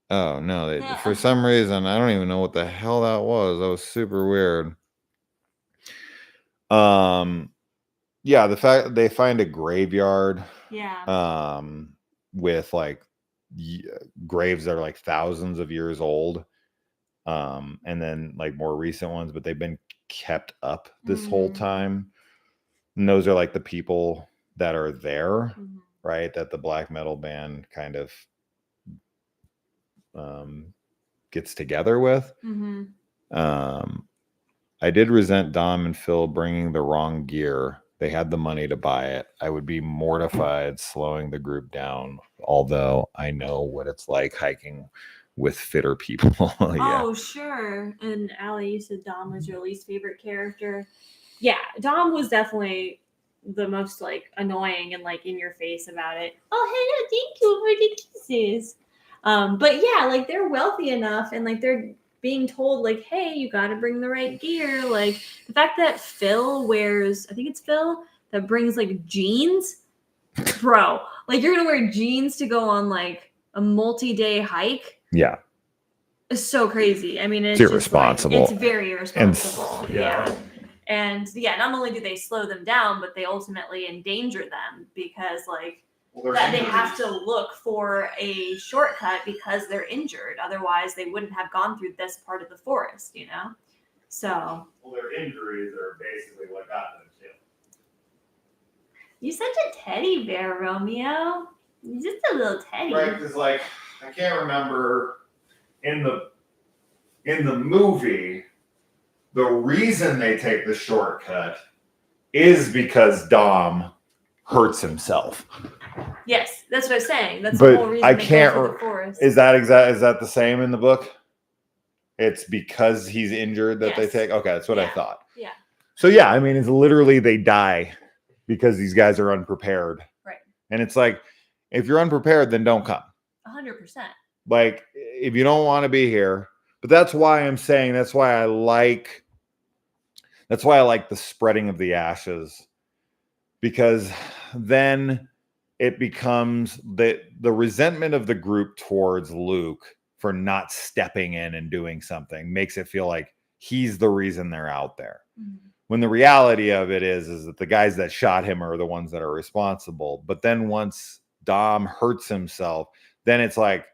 Oh no, for some reason I don't even know what the hell that was. That was super weird. Yeah, the fact they find a graveyard Yeah. with like graves that are like thousands of years old. And then like more recent ones, but they've been kept up this whole Mhm. time. And those are like the people that are there, Mhm. right? That the black metal band kind of gets together with. Mhm. I did resent Dom and Phil bringing the wrong gear. They had the money to buy it. I would be mortified slowing the group down, although I know what it's like hiking with fitter people. Yeah. Oh, sure. And Allie, you said Dom was your least favorite character. Yeah, Dom was definitely the most like annoying and like in your face about it. Oh, hello, thank you for the kisses. But yeah, like they're wealthy enough and like they're being told like, hey, you got to bring the right gear. Like the fact that Phil wears, I think it's Phil that brings like jeans, bro. Like you're gonna wear jeans to go on like a multi-day hike. Yeah. It's so crazy. I mean, it's irresponsible. Just, like, it's very irresponsible. yeah. And yeah, not only do they slow them down, but they ultimately endanger them because like that they have to look for a shortcut because they're injured. Otherwise, they wouldn't have gone through this part of the forest, you know? So. Well, their injuries are basically what got them killed. You're such a teddy bear, Romeo. You're just a little teddy. Right, because like I can't remember in the movie, the reason they take the shortcut is because Dom hurts himself. Yes, that's what I was saying. That's But the whole reason I they can't go through the forest. Is that the same in the book? It's because he's injured that they Yes. take. Okay, that's what I Yeah. thought. Yeah. So yeah, I mean, it's literally they die because these guys are unprepared. Right. And it's like, if you're unprepared, then don't come. 100%. Like, if you don't want to be here, But that's why I'm saying that's why I like the spreading of the ashes, because then it becomes the resentment of the group towards Luke for not stepping in and doing something makes it feel like he's the reason they're out there. When the reality of it is that the guys that shot him are the ones that are responsible. But then once Dom hurts himself, then it's like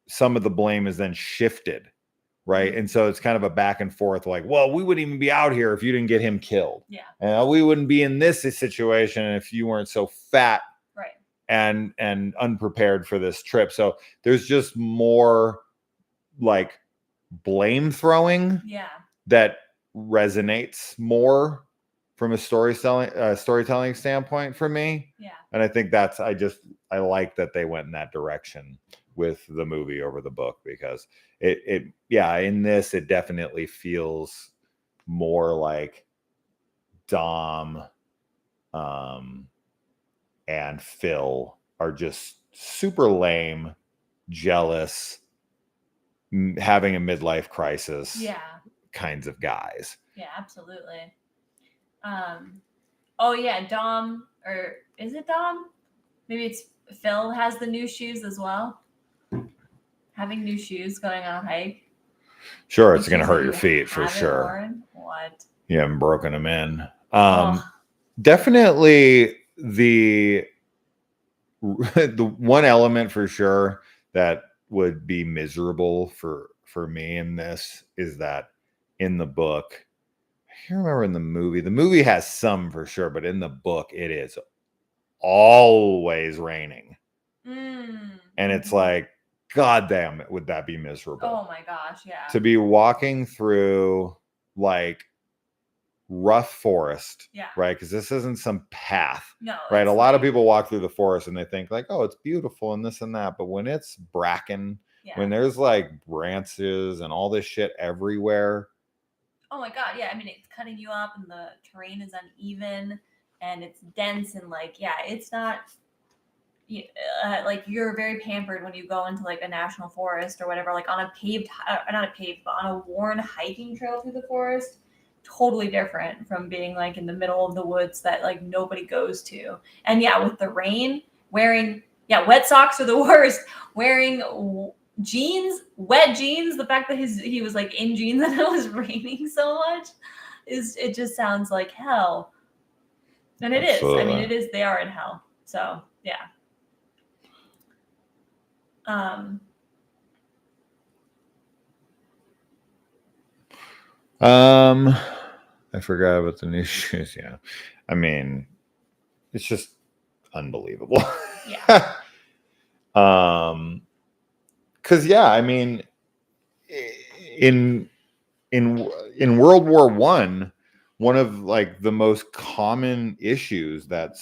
some of the blame is then shifted, right? And so it's kind of a back and forth, like, well, we wouldn't even be out here if you didn't get him killed. Yeah. And we wouldn't be in this situation if you weren't so fat Right. and unprepared for this trip. So there's just more like blame throwing Yeah. that resonates more from a storytelling standpoint for me. Yeah. And I think I like that they went in that direction with the movie over the book, because it in this it definitely feels more like Dom and Phil are just super lame, jealous, having a midlife crisis Yeah. kinds of guys. Yeah, absolutely. Oh yeah, Dom, or is it Dom? Maybe it's Phil has the new shoes as well. Having new shoes going on a hike. Sure, it's New going to shoes hurt that your you feet for haven't sure. worn? What? You haven't broken them in. Ugh. Definitely the one element for sure that would be miserable for me in this is that in the book, I can't remember in the movie has some for sure, but in the book it is always raining. And it's like, God damn it, would that be miserable? Oh my gosh, yeah. To be walking through like rough forest, Yeah. right? Because this isn't some path, No. right? it's A lot of like- people walk through the forest and they think like, oh, it's beautiful and this and that. But when it's bracken, Yeah. when there's like branches and all this shit everywhere. Oh my god, yeah. I mean, it's cutting you up and the terrain is uneven and it's dense and like, yeah, it's not like you're very pampered when you go into like a national forest or whatever, like on a paved, not a paved, but on a worn hiking trail through the forest. Totally different from being like in the middle of the woods that like nobody goes to. And yeah, with the rain, wearing wet socks are the worst. Wearing jeans, wet jeans, the fact that he was like in jeans and it was raining so much it just sounds like hell. And it is. I mean, it is. They are in hell. So yeah. I forgot about the new shoes. Yeah. I mean, it's just unbelievable. Yeah. Because I mean, in World War I, one of like the most common issues that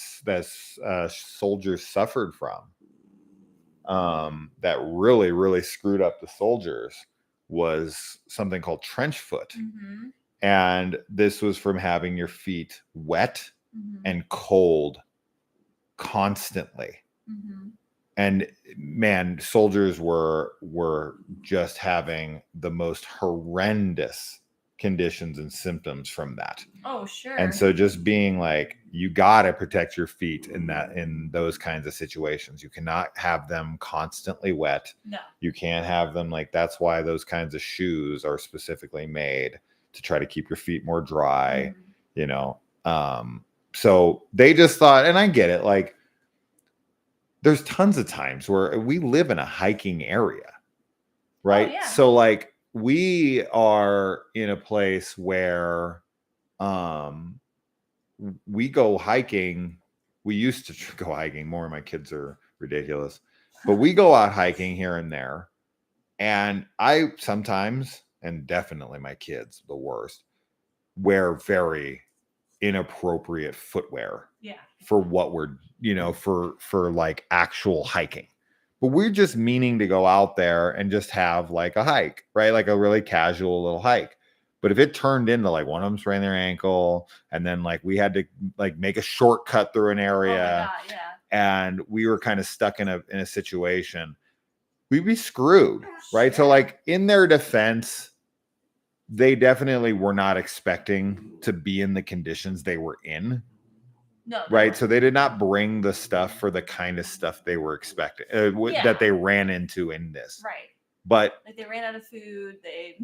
soldiers suffered from, that really screwed up the soldiers, was something called trench foot. Mm-hmm. And this was from having your feet wet Mm-hmm. and cold constantly. Mm-hmm. And man, soldiers were just having the most horrendous conditions and symptoms from that. Oh, sure. And so just being like, you got to protect your feet in those kinds of situations. You cannot have them constantly wet. No. You can't have them like, that's why those kinds of shoes are specifically made to try to keep your feet more dry, you know? So they just thought, and I get it, like there's tons of times where we live in a hiking area, right? Oh, yeah. So like we are in a place where we go hiking. We used to go hiking more. My kids are ridiculous, but we go out hiking here and there. And I sometimes, and definitely my kids, the worst, wear very inappropriate footwear for what we're, for like actual hiking. But we're just meaning to go out there and just have like a hike, right? Like a really casual little hike. But if it turned into like one of them sprained their ankle, and then like we had to like make a shortcut through an area, Oh my God, yeah. and we were kind of stuck in a situation, we'd be screwed, right? So Yeah. like in their defense, they definitely were not expecting to be in the conditions they were in, No. right? So they did not bring the stuff for the kind of stuff they were expecting Yeah. that they ran into in this. Right. But Like they ran out of food. They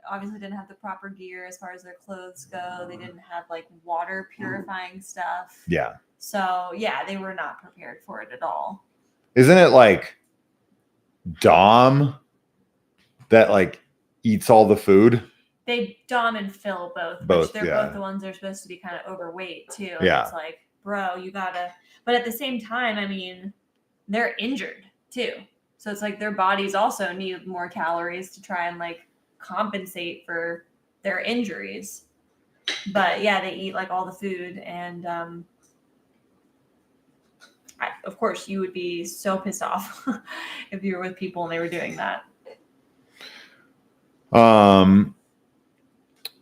obviously didn't have the proper gear as far as their clothes go. They didn't have like water purifying stuff. yeah, So yeah, they were not prepared for it at all. isn't it like Dom that like eats all the food? Dom and Phil both. Both, Which they're yeah. both the ones that are supposed to be kind of overweight too. And Yeah. it's like, bro, you gotta. But at the same time, I mean, they're injured too. So it's like their bodies also need more calories to try and like compensate for their injuries. But yeah, they eat like all the food, and of course, you would be so pissed off if you were with people and they were doing that.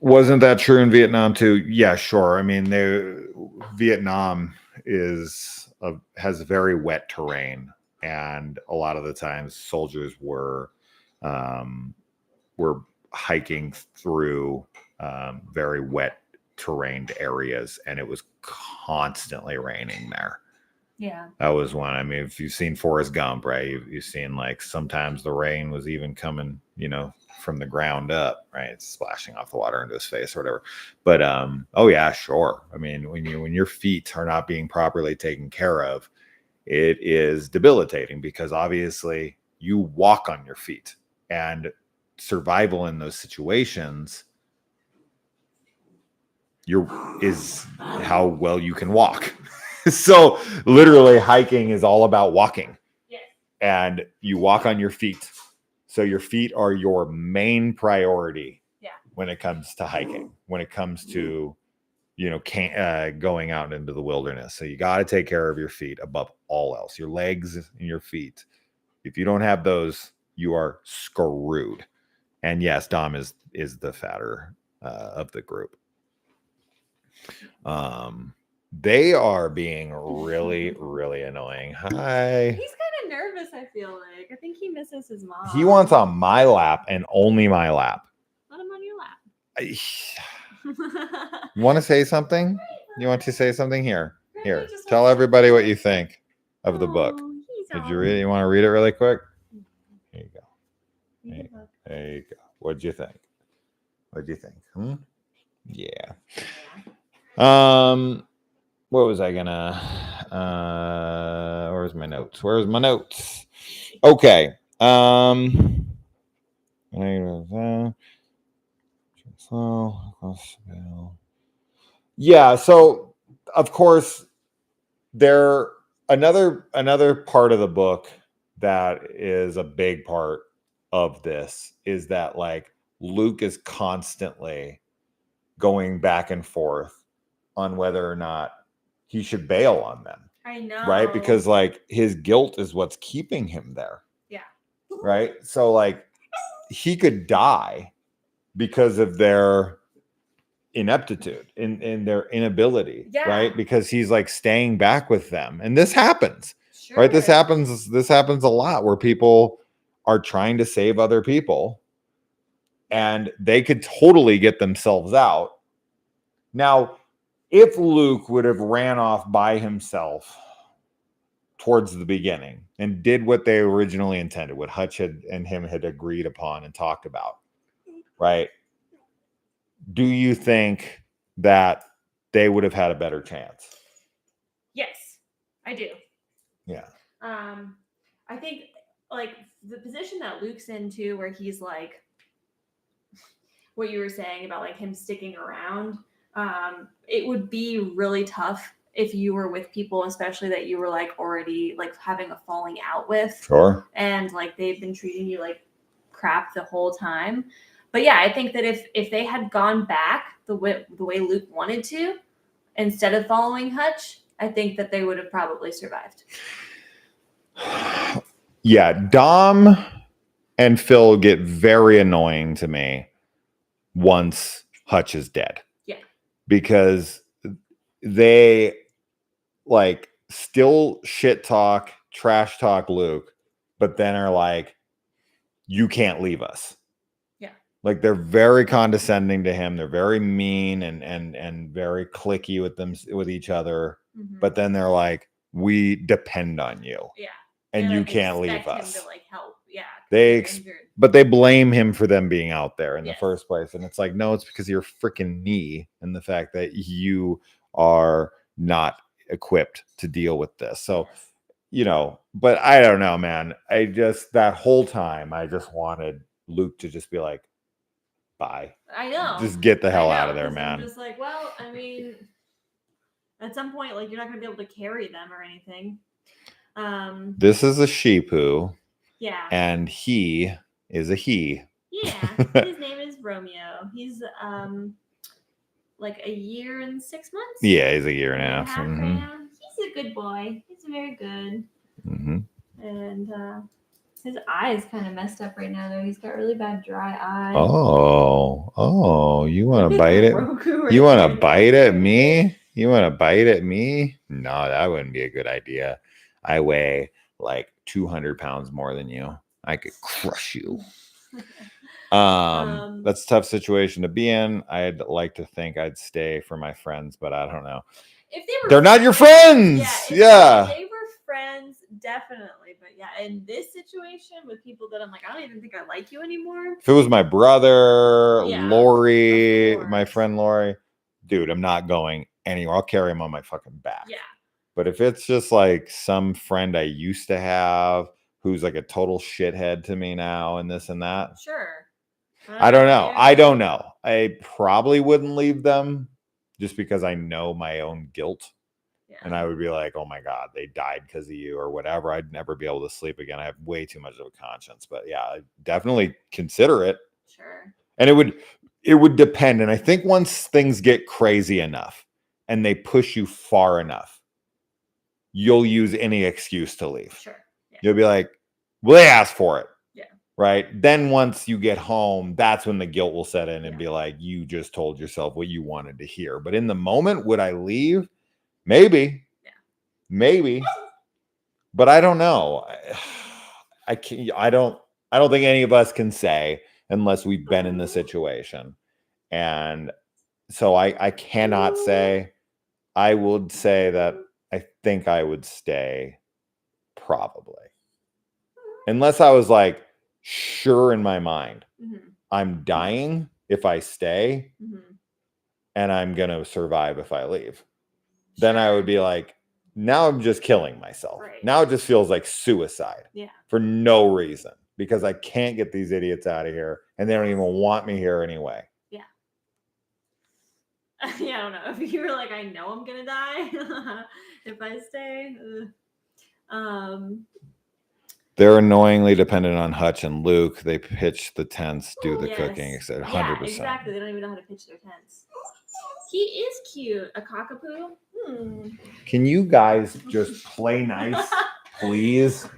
Wasn't that true in Vietnam too? Yeah, sure. I mean, Vietnam has very wet terrain, and a lot of the times soldiers were hiking through very wet terrained areas, and it was constantly raining there. Yeah. That was one. I mean, if you've seen Forrest Gump, right? You've seen like sometimes the rain was even coming, from the ground up, right? It's splashing off the water into his face or whatever. But oh yeah, sure. I mean, when your feet are not being properly taken care of, it is debilitating because obviously you walk on your feet, and survival in those situations is how well you can walk. So literally hiking is all about walking. Yes. And you walk on your feet. So your feet are your main priority. Yeah. When it comes to hiking, when it comes to, going out into the wilderness. So you got to take care of your feet above all else, your legs and your feet. If you don't have those, you are screwed. And yes, Dom is the fatter of the group. They are being really, really annoying. Hi. He's kind of nervous, I feel like. I think he misses his mom. He wants on my lap and only my lap. Let him on your lap. You want to say something? You want to say something? Here. He just Tell wants everybody what you think of the book. Oh, he's Did all you read it? You want to read it really quick? Here you go. Read the book. There you go. What'd you think? Yeah. What was I gonna where's my notes? Okay. Yeah, so of course another part of the book that is a big part of this is that like Luke is constantly going back and forth on whether or not he should bail on them. I know. Right? Because like his guilt is what's keeping him there. Yeah. Right? So like he could die because of their ineptitude in their inability. Yeah. Right? Because he's like staying back with them. And this happens. Sure. Right? This happens a lot where people are trying to save other people and they could totally get themselves out. Now, if Luke would have ran off by himself towards the beginning and did what they originally intended, what Hutch and him had agreed upon and talked about, right? Do you think that they would have had a better chance? Yes, I do. Yeah. I think like the position that Luke's into where he's like what you were saying about like him sticking around, it would be really tough if you were with people, especially that you were like already like having a falling out with. Sure. And like they've been treating you like crap the whole time. But yeah, I think that if they had gone back the way Luke wanted to, instead of following Hutch, I think that they would have probably survived. Yeah, Dom and Phil get very annoying to me once Hutch is dead. Yeah. Because they like still shit talk, trash talk Luke but then are like, you can't leave us. Yeah. Like they're very condescending to him. They're very mean and very cliquey with each other. Mhm. But then they're like, we depend on you. Yeah. And They, you like, can't leave expect us. him to like help. Yeah. 'cause They he's injured. But they blame him for them being out there in the Yes. first place. And it's like, no, it's because of your freaking knee and the fact that you are not equipped to deal with this. So, Yes. you know, but I don't know, man. I just, that whole time, I just wanted Luke to just be like, bye. I know. Just get the I hell know, out of there, 'cause I'm man. just like, well, I mean, at some point, like you're not gonna be able to carry them or anything. This is a sheepoo, Yeah. and he is a he. Yeah. His name is Romeo. He's like a year and 6 months. Yeah, he's a year and a Year half. right Mhm. now. He's a good boy. He's very good. Mhm. And his eye's kind of messed up right now, though. He's got really bad dry eye. Oh, you want to Look at bite it? Roku right You want there. to bite at me? You want to bite at me? No, that wouldn't be a good idea. I weigh like 200 pounds more than you. I could crush you. That's a tough situation to be in. I'd like to think I'd stay for my friends, but I don't know. If they were They're not your friends. If they were friends, definitely. But yeah, in this situation with people that I'm like, I don't even think I like you anymore. If it was my brother, Yeah, Lori, of my course. friend Lori, dude, I'm not going anywhere. I'll carry him on my fucking back. Yeah. But if it's just like some friend I used to have who's like a total shithead to me now and this and that, Sure. I don't know. dude. I don't know. I probably wouldn't leave them just because I know my own guilt. Yeah. And I would be like, oh my God, they died because of you or whatever. I'd never be able to sleep again. I have way too much of a conscience. But yeah, I'd definitely consider it. Sure. And it would depend. And I think once things get crazy enough and they push you far enough, you'll use any excuse to leave. Sure. Yeah. You'll be like, well, they asked for it. Yeah. Right. Then once you get home, that's when the guilt will set in and Yeah. be like, you just told yourself what you wanted to hear. But in the moment, would I leave? Maybe. Yeah. Maybe. But I don't know. I can't, I don't think any of us can say unless we've been in the situation. And so I cannot say. I would say that I think I would stay probably. Unless I was like sure in my mind, I'm dying if I stay and I'm going to survive if I leave. Then I would be like, now I'm just killing myself. Right. Now it just feels like suicide. Yeah. For no reason because I can't get these idiots out of here and they don't even want me here anyway. Yeah. Yeah, I don't know. If you were like, I know I'm gonna die if I stay. They're annoyingly dependent on Hutch and Luke. They pitch the tents, do the cooking, yes. etc. 100%. Yeah, exactly. They don't even know how to pitch their tents. He is cute. A cockapoo. Can you guys just play nice, please?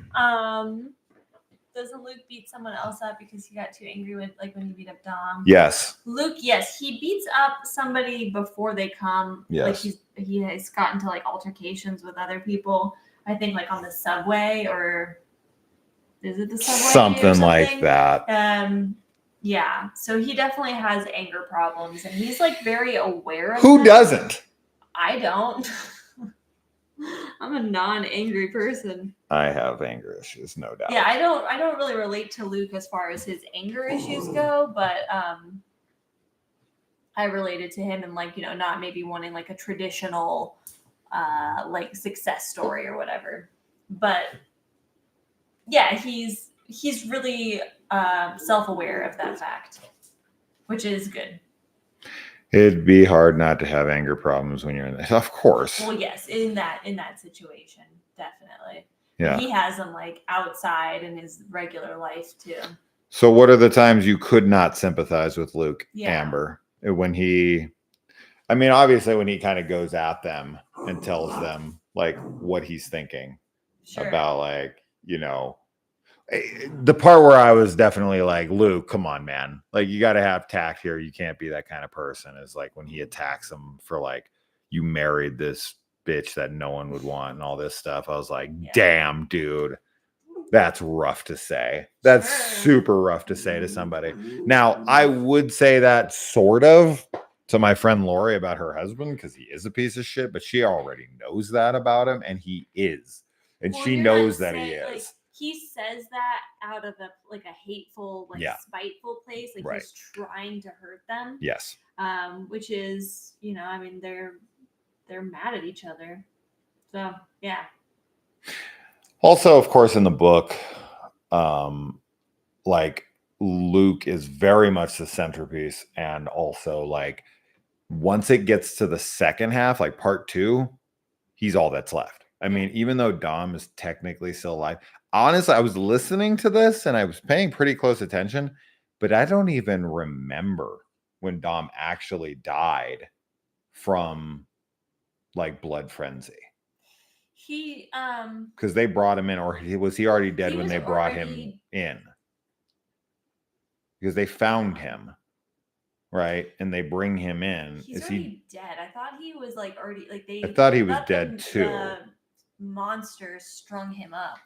Doesn't Luke beat someone else up because he got too angry with like when he beat up Dom? Yes. Luke, yes, he beats up somebody before they come. Yes. Like he has gotten to like altercations with other people. I think like on the subway or is it the subway? Something like that. Yeah. So he definitely has anger problems and he's like very aware of Who them. doesn't? I don't. I'm a non-angry person. I have anger issues, no doubt. Yeah, I don't really relate to Luke as far as his anger issues go, but I related to him and like, you know, not maybe wanting like a traditional like success story or whatever. But yeah, he's really self-aware of that fact, which is good. It'd be hard not to have anger problems when you're in this. Of course. Well, yes, in that situation, definitely. Yeah. He has them like outside in his regular life too. So what are the times you could not sympathize with Luke, Yeah. Amber? When obviously when he kind of goes at them and tells them like what he's thinking about, like, you know, the part where I was definitely like, Luke, come on, man. Like, you got to have tact here. You can't be that kind of person. Is like when he attacks him for like, you married this bitch that no one would want and all this stuff. I was like, damn, dude. That's rough to say. That's Sure. super rough to say to somebody. Now, I would say that sort of to my friend Lori about her husband because he is a piece of shit, but she already knows that about him, and he is. And Well, she you're not knows that he saying, like, is. he says that out of a hateful, like Yeah. spiteful place. Like Right. he's trying to hurt them. Yes. Which is, I mean, they're mad at each other. So yeah. Also, of course, in the book, like Luke is very much the centerpiece, and also like once it gets to the second half, like part 2, he's all that's left. I mean, even though Dom is technically still alive, honestly, I was listening to this and I was paying pretty close attention, but I don't even remember when Dom actually died from like blood frenzy. He Because they brought him in, or was he already dead He when was they brought him already- in? Because they found him, right? And they bring him in. he's Is already he? dead. I thought he was like already like they. I thought he was thought dead too. The monsters strung him up.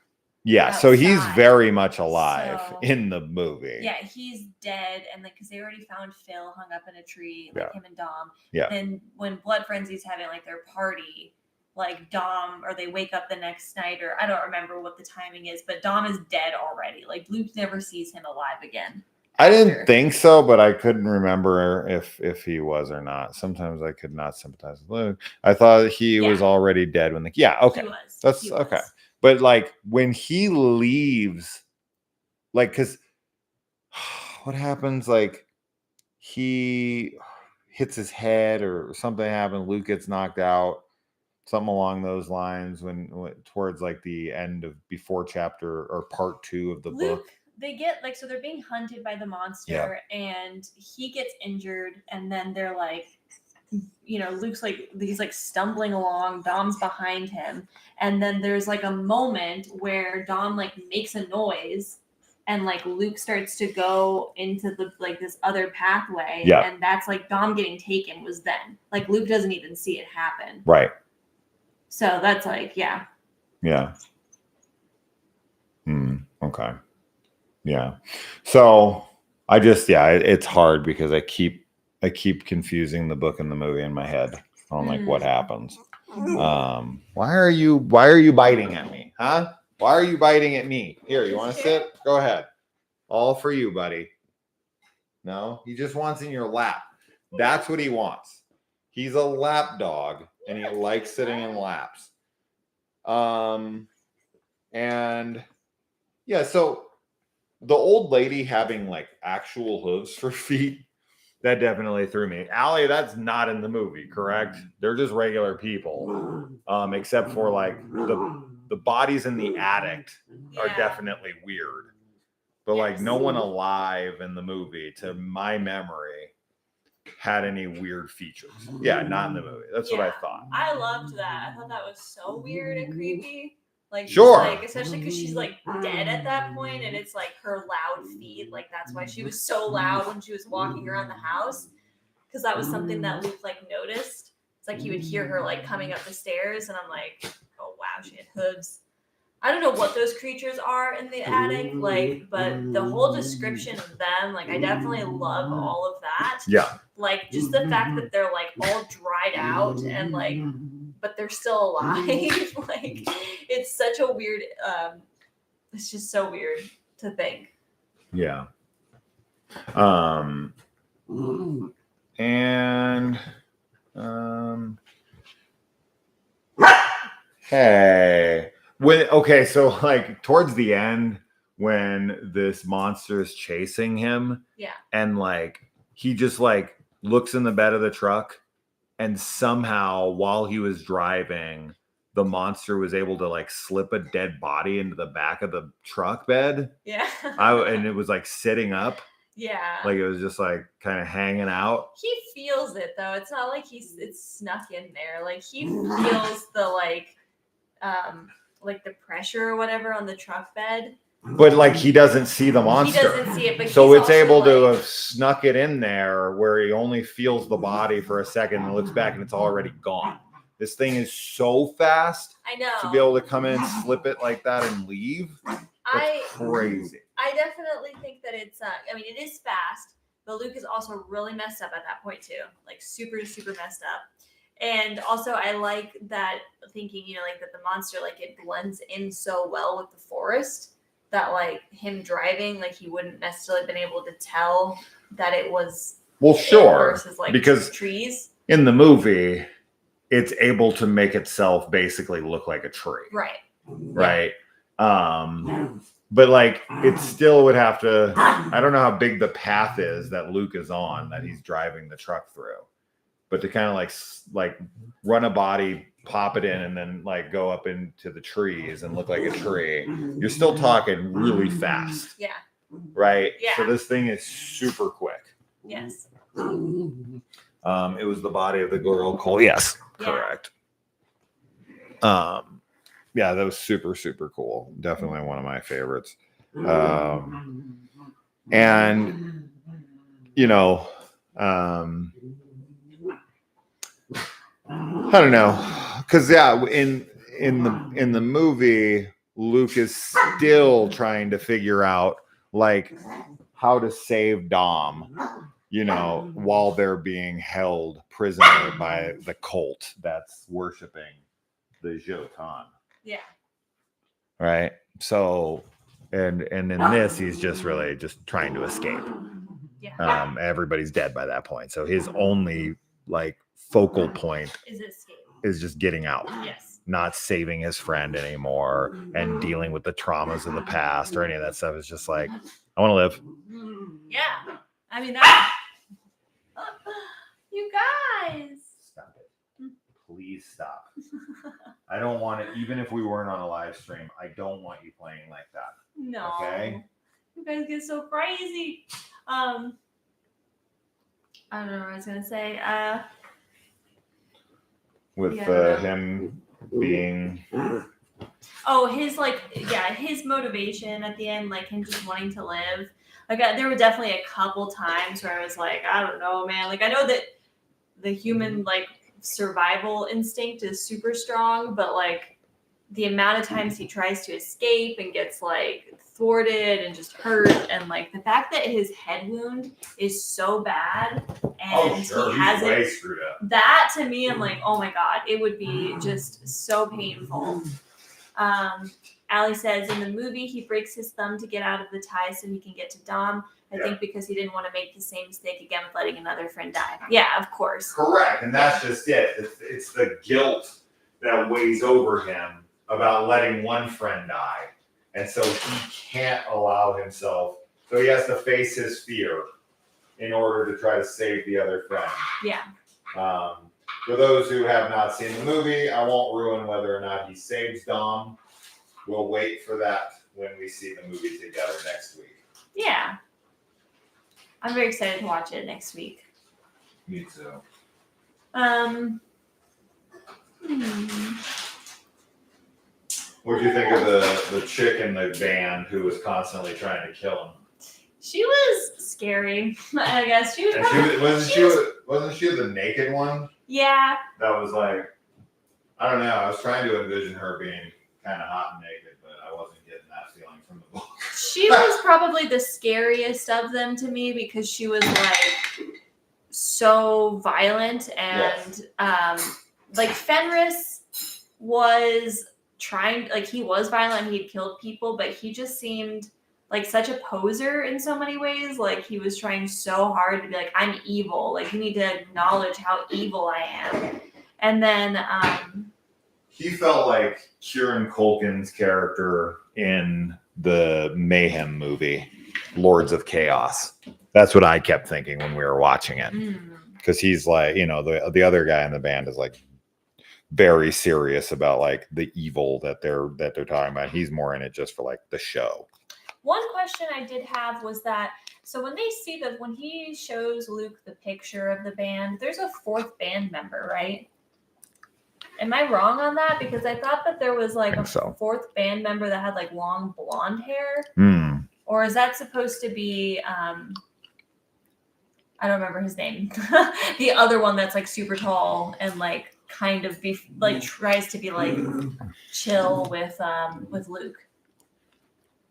Yeah, so he's outside. very much alive So- in the movie. Yeah, he's dead, and like because they already found Phil hung up in a tree, like Yeah. him and Dom. Yeah. Then when Blood Frenzy's having like their party, like Dom, or they wake up the next night, or I don't remember what the timing is, but Dom is dead already. Like Luke never sees him alive again. I didn't after. think so, but I couldn't remember if he was or not. Sometimes I could not sympathize with Luke. I thought he was Yeah. already dead when okay. He was. That's He was. okay. But like when he leaves, like, because what happens? Like he hits his head or something happened. Luke gets knocked out, something along those lines. When towards like the end of before chapter or part 2 of the Luke, book. they get like so they're being hunted by the monster, and he gets injured, and then they're like, Luke's like he's like stumbling along, Dom's behind him, and then there's like a moment where Dom like makes a noise, and like Luke starts to go into the like this other pathway, Yeah. and that's like Dom getting taken was then. Like Luke doesn't even see it happen. Right. So that's like, yeah. Yeah. Okay. Yeah. So I just it's hard because I keep confusing the book and the movie in my head on like what happens. Why are you biting at me? Huh? Why are you biting at me? Here, you want to sit? Go ahead. All for you, buddy. No, he just wants in your lap. That's what he wants. He's a lap dog and he likes sitting in laps. And yeah, so the old lady having like actual hooves for feet, that definitely threw me. Allie, that's not in the movie, correct? They're just regular people, except for like the bodies in the attic are Yeah. definitely weird. But like Yes. no one alive in the movie, to my memory, had any weird features. Yeah, not in the movie. That's what I Yeah. thought. I loved that. I thought that was so weird and creepy. Like, Sure. like especially because she's like dead at that point, and it's like her loud feet. Like that's why she was so loud when she was walking around the house, because that was something that Luke like noticed. It's like he would hear her like coming up the stairs, and I'm like, oh wow, she had hooves. I don't know what those creatures are in the attic, like, but the whole description of them, like, I definitely love all of that. Yeah. Like, just the fact that they're like all dried out and like, but they're still alive. Like, it's such a weird. It's just so weird to think. Yeah. And hey, so like towards the end when this monster is chasing him, Yeah. and like he just like looks in the bed of the truck, and somehow while he was driving, the monster was able to like slip a dead body into the back of the truck bed. Yeah. And it was like sitting up. Yeah. Like it was just like kind of hanging out. He feels it though. It's not like it's snuck in there. Like he feels the like the pressure or whatever on the truck bed. But like he doesn't see the monster. He doesn't see it, but so he's it's also, able to like- have snuck it in there where he only feels the body for a second and looks back and it's already gone. This thing is so fast I know. to be able to come in, slip it like that and leave. That's crazy. I definitely think that it's I mean it is fast, but Luke is also really messed up at that point too. Like super messed up. And also I like that thinking, like that the monster like it blends in so well with the forest that like him driving, like he wouldn't necessarily been able to tell that it was Well, sure, versus like because trees. in the movie, it's able to make itself basically look like a tree. Right. But like it still would have to, I don't know how big the path is that Luke is on that he's driving the truck through, but to kind of like run a body, pop it in, and then like go up into the trees and look like a tree, you're still talking really fast. Yeah. Right. Yeah. So this thing is super quick. Yes. It was the body of the girl Cole. Yes, Yeah. correct. Yeah, that was super cool. Definitely one of my favorites. And I don't know, because in the movie, Luke is still trying to figure out like how to save Dom, while they're being held prisoner by the cult that's worshiping the Jotun. Yeah. Right. So, and in this, he's just really just trying to escape. Yeah. Everybody's dead by that point. So his only like focal point Is escape. is just getting out. Yes. Not saving his friend anymore and dealing with the traumas of the past or any of that stuff. Is just like, I want to live. Yeah. I mean, that. You guys. Stop it. Please stop. I don't want it. Even if we weren't on a live stream, I don't want you playing like that. No. Okay. You guys get so crazy. I don't know what I was gonna say. With Yeah. him being. Oh, his motivation at the end, like him just wanting to live. Like there were definitely a couple times where I was like, I don't know, man. Like I know that the human like survival instinct is super strong, but like the amount of times he tries to escape and gets like thwarted and just hurt, and like the fact that his head wound is so bad and he hasn't. Way screwed up. That to me, I'm like, oh my god, it would be just so painful. Allie says in the movie he breaks his thumb to get out of the tie so he can get to Dom. I think because he didn't want to make the same mistake again with letting another friend die. Yeah, of course. Correct, and that's just it. It's the guilt that weighs over him about letting one friend die, and so he can't allow himself. So he has to face his fear in order to try to save the other friend. Yeah. For those who have not seen the movie, I won't ruin whether or not he saves Dom. We'll wait for that when we see the movie together next week. Yeah. I'm very excited to watch it next week. Me too. What do you think of the chick in the band who was constantly trying to kill him? She was scary, I guess. She was. Wasn't she the naked one? Yeah. That was like, I don't know. I was trying to envision her being kind of hot and naked, but I wasn't getting that feeling from the book. She was probably the scariest of them to me because she was like so violent and like Fenris was trying, like he was violent, he'd killed people, but he just seemed like such a poser in so many ways. Like he was trying so hard to be like, I'm evil. Like you need to acknowledge how evil I am. And then he felt like Kieran Culkin's character in the Mayhem movie, Lords of Chaos. That's what I kept thinking when we were watching it. Because he's like, the other guy in the band is like very serious about like the evil that they're talking about. He's more in it just for like the show. One question I did have was that, so when he shows Luke the picture of the band, there's a fourth band member, right? Am I wrong on that? Because I thought that there was like a fourth band member that had like long blonde hair. Or is that supposed to be, I don't remember his name. The other one that's like super tall and like kind of tries to be like chill with Luke.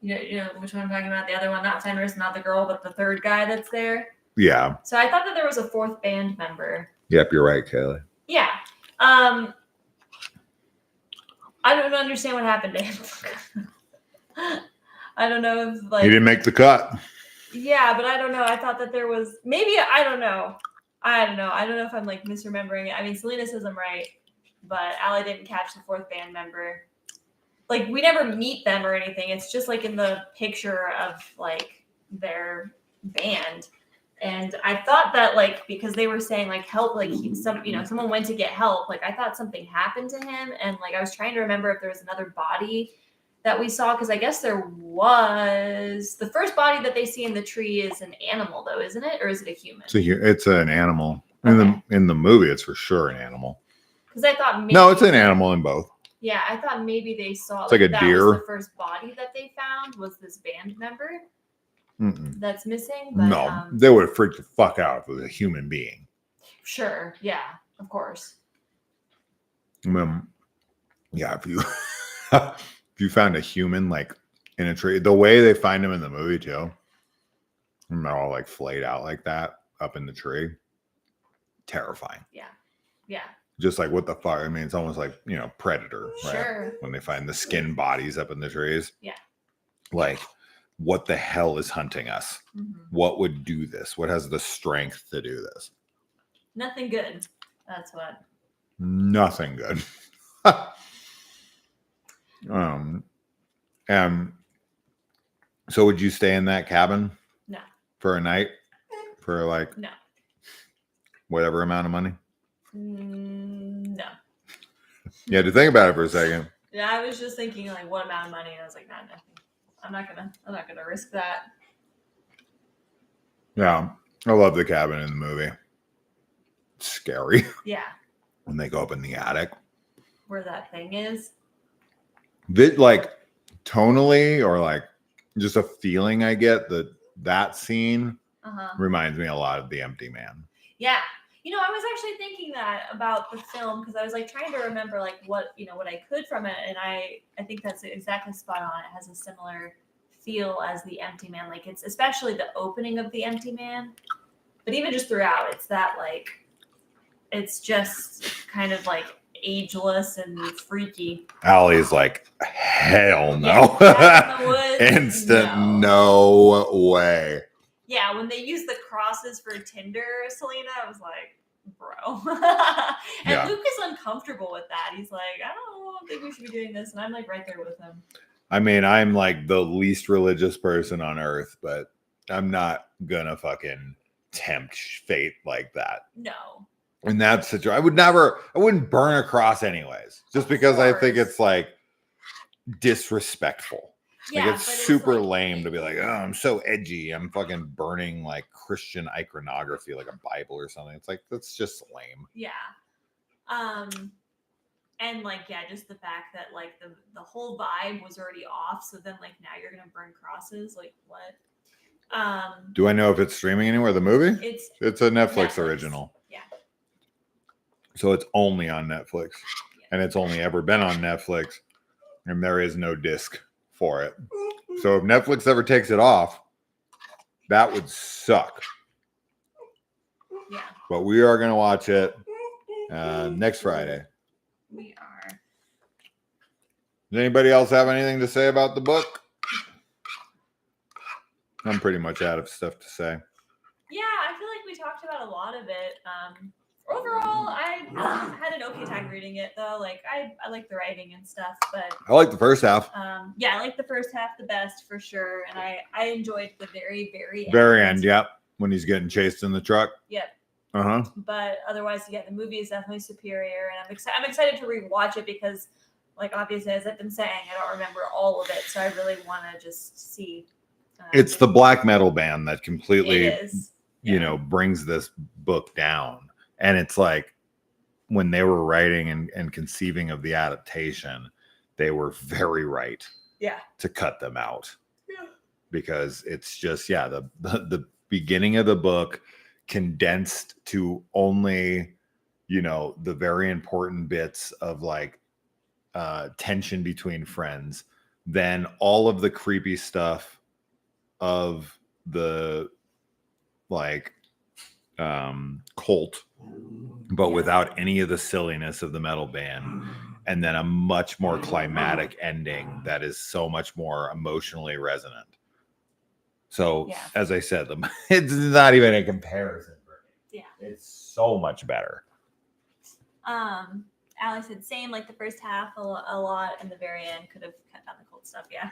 You know which one I'm talking about? The other one, not Fenris, not the girl, but the third guy that's there. Yeah. So I thought that there was a fourth band member. Yep, you're right, Kaylee. Yeah. I don't understand what happened to him. I don't know if like He didn't make the cut. yeah, but I don't know. I thought that there was maybe I don't know. I don't know if I'm like misremembering it. I mean, Selena says I'm right, but Allie didn't catch the fourth band member. Like we never meet them or anything. It's just like in the picture of like their band. And I thought that like because they were saying like help, like someone went to get help. Like I thought something happened to him, and like I was trying to remember if there was another body that we saw because I guess there was. The first body that they see in the tree is an animal, though, isn't it, or is it a human? It's an animal. Okay. In the movie, it's for sure an animal. Because I thought maybe No, it's an animal in both. Yeah, I thought maybe they saw It's like a that deer. was the first body that they found was this band member Mm-mm. that's missing. But, No, they would have freaked the fuck out if it was a human being. Sure. Yeah, of course. Yeah, if you if you found a human like in a tree, the way they find them in the movie too, and they're all like flayed out like that up in the tree, terrifying. Yeah. Just like what the fuck? I mean, it's almost like Predator, right? Sure. When they find the skin bodies up in the trees. Yeah. Like, what the hell is hunting us? Mm-hmm. What would do this? What has the strength to do this? Nothing good. That's what. Nothing good. So would you stay in that cabin? No. For a night? For like No. whatever amount of money? No. You had to think about it for a second. Yeah, I was just thinking like what amount of money, and I was like, nah, nothing. I'm not gonna risk that. Yeah. I love the cabin in the movie. It's scary Yeah. when they go up in the attic. Where that thing is. Like tonally or like just a feeling I get that scene reminds me a lot of The Empty Man. Yeah. I was actually thinking that about the film because I was like trying to remember like what I could from it, and I think that's exactly spot on. It has a similar feel as The Empty Man. Like it's especially the opening of The Empty Man, but even just throughout, it's that like it's just kind of like ageless and freaky. Allie's like, hell no. Yeah, in the woods, Instant no way. Yeah, when they use the crosses for Tinder, Selena, I was like, bro. And Yeah. Luke is uncomfortable with that. He's like, I don't think we should be doing this. And I'm like right there with him. I mean, I'm like the least religious person on earth, but I'm not gonna fucking tempt fate like that. No. And that's such I wouldn't burn a cross anyways, just because I think it's like disrespectful. Yeah, like it's but super like, lame to be like, oh, I'm so edgy. I'm fucking burning like Christian iconography, like a Bible or something. It's like, that's just lame. Yeah. And like, yeah, just the fact that like the whole vibe was already off. So then like now you're gonna burn crosses. Like what? Do I know if it's streaming anywhere? The movie? It's a Netflix original. Yeah. So it's only on Netflix, and it's only ever been on Netflix, and there is no disc for it. So if Netflix ever takes it off, that would suck. Yeah. But we are going to watch it next Friday. We are. Does anybody else have anything to say about the book? I'm pretty much out of stuff to say. Yeah, I feel like we talked about a lot of it. Overall, I had an okay time reading it, though. Like, I like the writing and stuff, but I like the first half. yeah, I like the first half the best for sure, and I enjoyed the very, Very end, yep. When he's getting chased in the truck. Yep. Uh-huh. But otherwise, yeah, the movie is definitely superior, and I'm excited to rewatch it because, like, obviously, as I've been saying, I don't remember all of it, so I really want to just see. It's the black metal band that completely, it is. Brings this book down. And it's like when they were writing and conceiving of the adaptation, they were very right to cut them out. Yeah. Because it's just, the beginning of the book condensed to only, the very important bits of like tension between friends, then all of the creepy stuff of the like cult, but without any of the silliness of the metal band, and then a much more climatic ending that is so much more emotionally resonant. So Yeah. as I said, it's not even a comparison. Yeah. It's so much better. Allie said same, like the first half a lot, and the very end could have cut down the cult stuff. Yeah.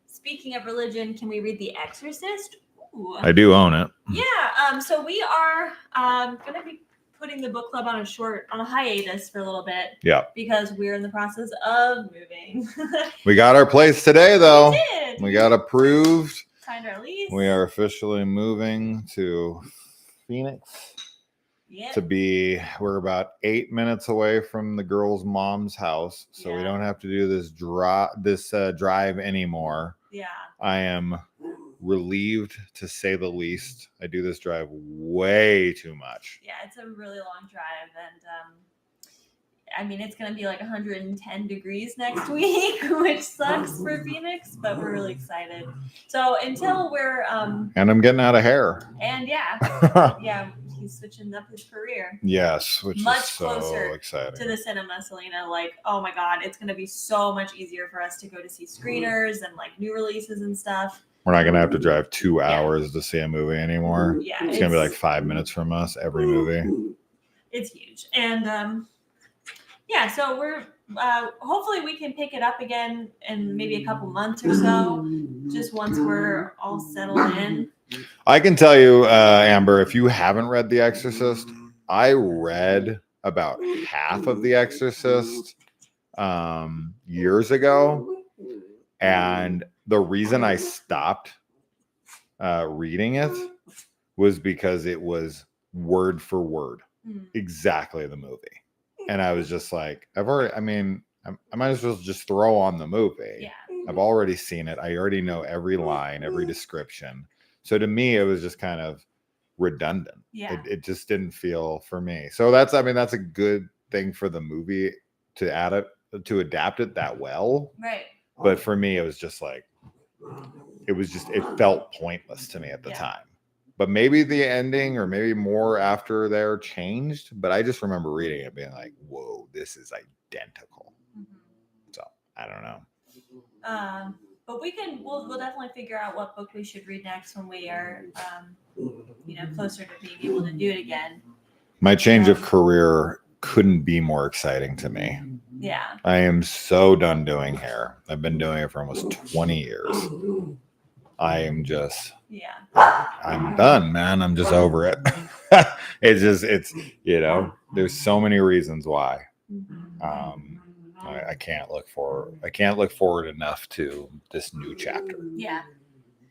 Speaking of religion, can we read The Exorcist? Ooh. I do own it. Yeah. So we are gonna be putting the book club on a hiatus for a little bit. Yeah. Because we're in the process of moving. We got our place today, though. We did. We got approved. Signed our lease. We are officially moving to Phoenix. Yeah. We're about 8 minutes away from the girl's mom's house, so we Yeah. don't have to do this drive anymore. Yeah. I am relieved, to say the least. I do this drive way too much. Yeah, it's a really long drive, and I mean, it's going to be like 110 degrees next week, which sucks for Phoenix, but we're really excited. So until we're And I'm getting out of hair. and yeah, he's switching up his career Yes, which Much is so closer exciting. to the cinema, Selena. Like, oh my God, it's going to be so much easier for us to go to see screeners and like new releases and stuff. We're not gonna have to drive 2 hours to see a movie anymore. Yeah, It's gonna be like 5 minutes from us every movie. It's huge. And yeah, so we're hopefully we can pick it up again in maybe a couple months or so, just once we're all settled in. I can tell you, Amber, if you haven't read The Exorcist, I read about half of The Exorcist years ago, and the reason I stopped reading it was because it was word for word exactly the movie. And I was just like, I might as well just throw on the movie. Yeah. I've already seen it. I already know every line, every description. So to me, it was just kind of redundant. Yeah. It just didn't feel for me. So that's a good thing for the movie to adapt it that well. Right. But for me, it was just like, it felt pointless to me at the time. But maybe the ending or maybe more after they're changed. But I just remember reading it being like, whoa, this is identical. So I don't know. But we'll definitely figure out what book we should read next when we are, closer to being able to do it again. My change of career couldn't be more exciting to me. Yeah. I am so done doing hair. I've been doing it for almost 20 years. I am just, I'm done, man. I'm just over it. It's there's so many reasons why. I can't look forward enough to this new chapter. Yeah.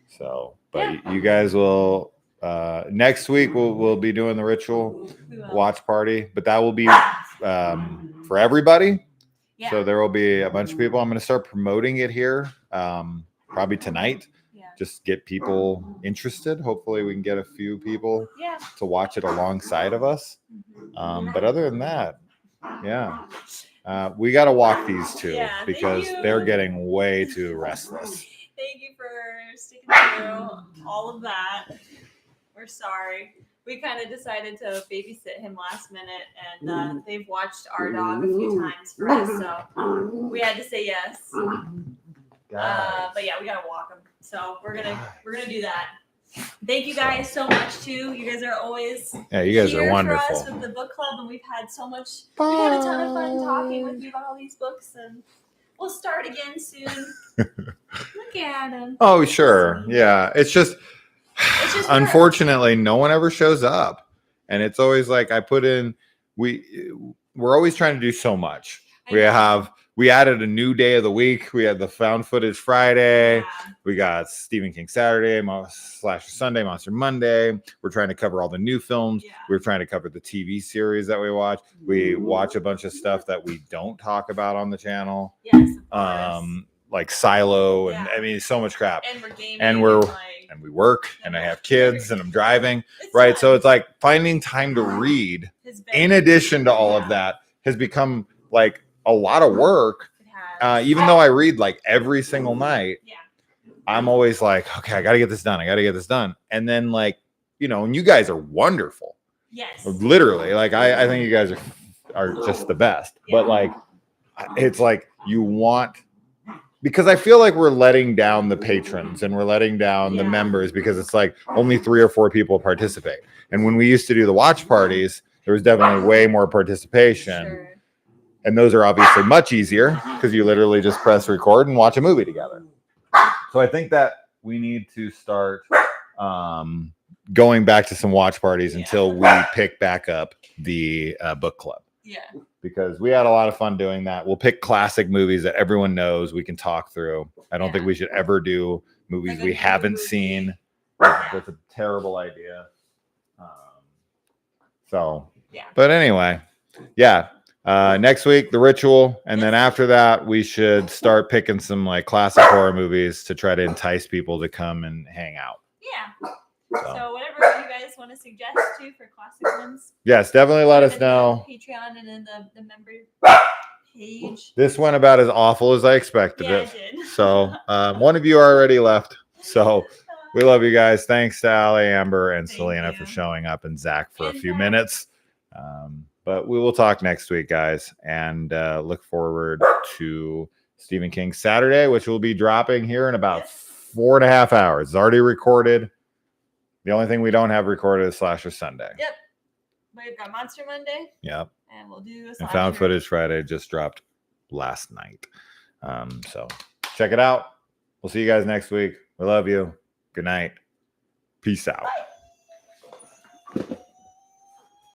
So, but you guys will, next week we'll be doing the ritual watch party, but that will be for everybody. Yeah. So there will be a bunch of people. I'm going to start promoting it here probably tonight. Yeah. Just get people interested. Hopefully we can get a few people to watch it alongside of us. But other than that, we got to walk these two because they're getting way too restless. Thank you for sticking through all of that. We're sorry. We kind of decided to babysit him last minute, and they've watched our dog a few times for us, so we had to say yes. But yeah, we gotta walk him, so we're gonna do that. Thank you guys so much too. You guys are always you guys are here wonderful for us with the book club, and we've had a ton of fun talking with you about all these books, and we'll start again soon. Look at him. Oh, sure. Yeah. It's just unfortunately no one ever shows up, and it's always like I put in, we're always trying to do so much. We added a new day of the week. We had the Found Footage Friday. We got Stephen King Saturday, Slasher Sunday, Monster Monday. We're trying to cover all the new films. We're trying to cover the TV series that we watch. We watch a bunch of stuff that we don't talk about on the channel. Yes, of course. Like Silo, and I mean, so much crap. And we're gaming. And we work, and I have kids, and I'm driving. Right. So it's like finding time to read in addition to all of that has become like a lot of work. even though I read like every single night, Yeah. I'm always like, okay, I got to get this done. I got to get this done. And then like, you know, and you guys are wonderful. Yes. Literally. Like I think you guys are just the best. But Yeah. like, it's like you want, because I feel like we're letting down the patrons and we're letting down the Yeah. members because it's like only 3 or 4 people participate. And when we used to do the watch parties, there was definitely way more participation. Sure. And those are obviously much easier because you literally just press record and watch a movie together. So I think that we need to start going back to some watch parties until we pick back up the book club. Yeah. Because we had a lot of fun doing that. We'll pick classic movies that everyone knows we can talk through. I don't think we should ever do movies Like a we new haven't movie. seen. That's a terrible idea. But anyway, yeah. Next week, The Ritual. And then after that, we should start picking some like classic horror movies to try to entice people to come and hang out. Yeah. So whatever you guys want to suggest too for classic ones. Yes, definitely let put us it in the know. Patreon and in the member page. This went about as awful as I expected Yeah, it. it did. So one of you already left. So we love you guys. Thanks to Allie, Amber, and Thank Selena you. for showing up, and Zach for a And few Zach. minutes. But we will talk next week, guys, and look forward to Stephen King Saturday, which will be dropping here in about 4.5 hours. It's already recorded. The only thing we don't have recorded is Slasher Sunday. Yep. We've got Monster Monday, Yep. and we'll do a And slasher. Found Footage Friday just dropped last night. So check it out. We'll see you guys next week. We love you. Good night. Peace out.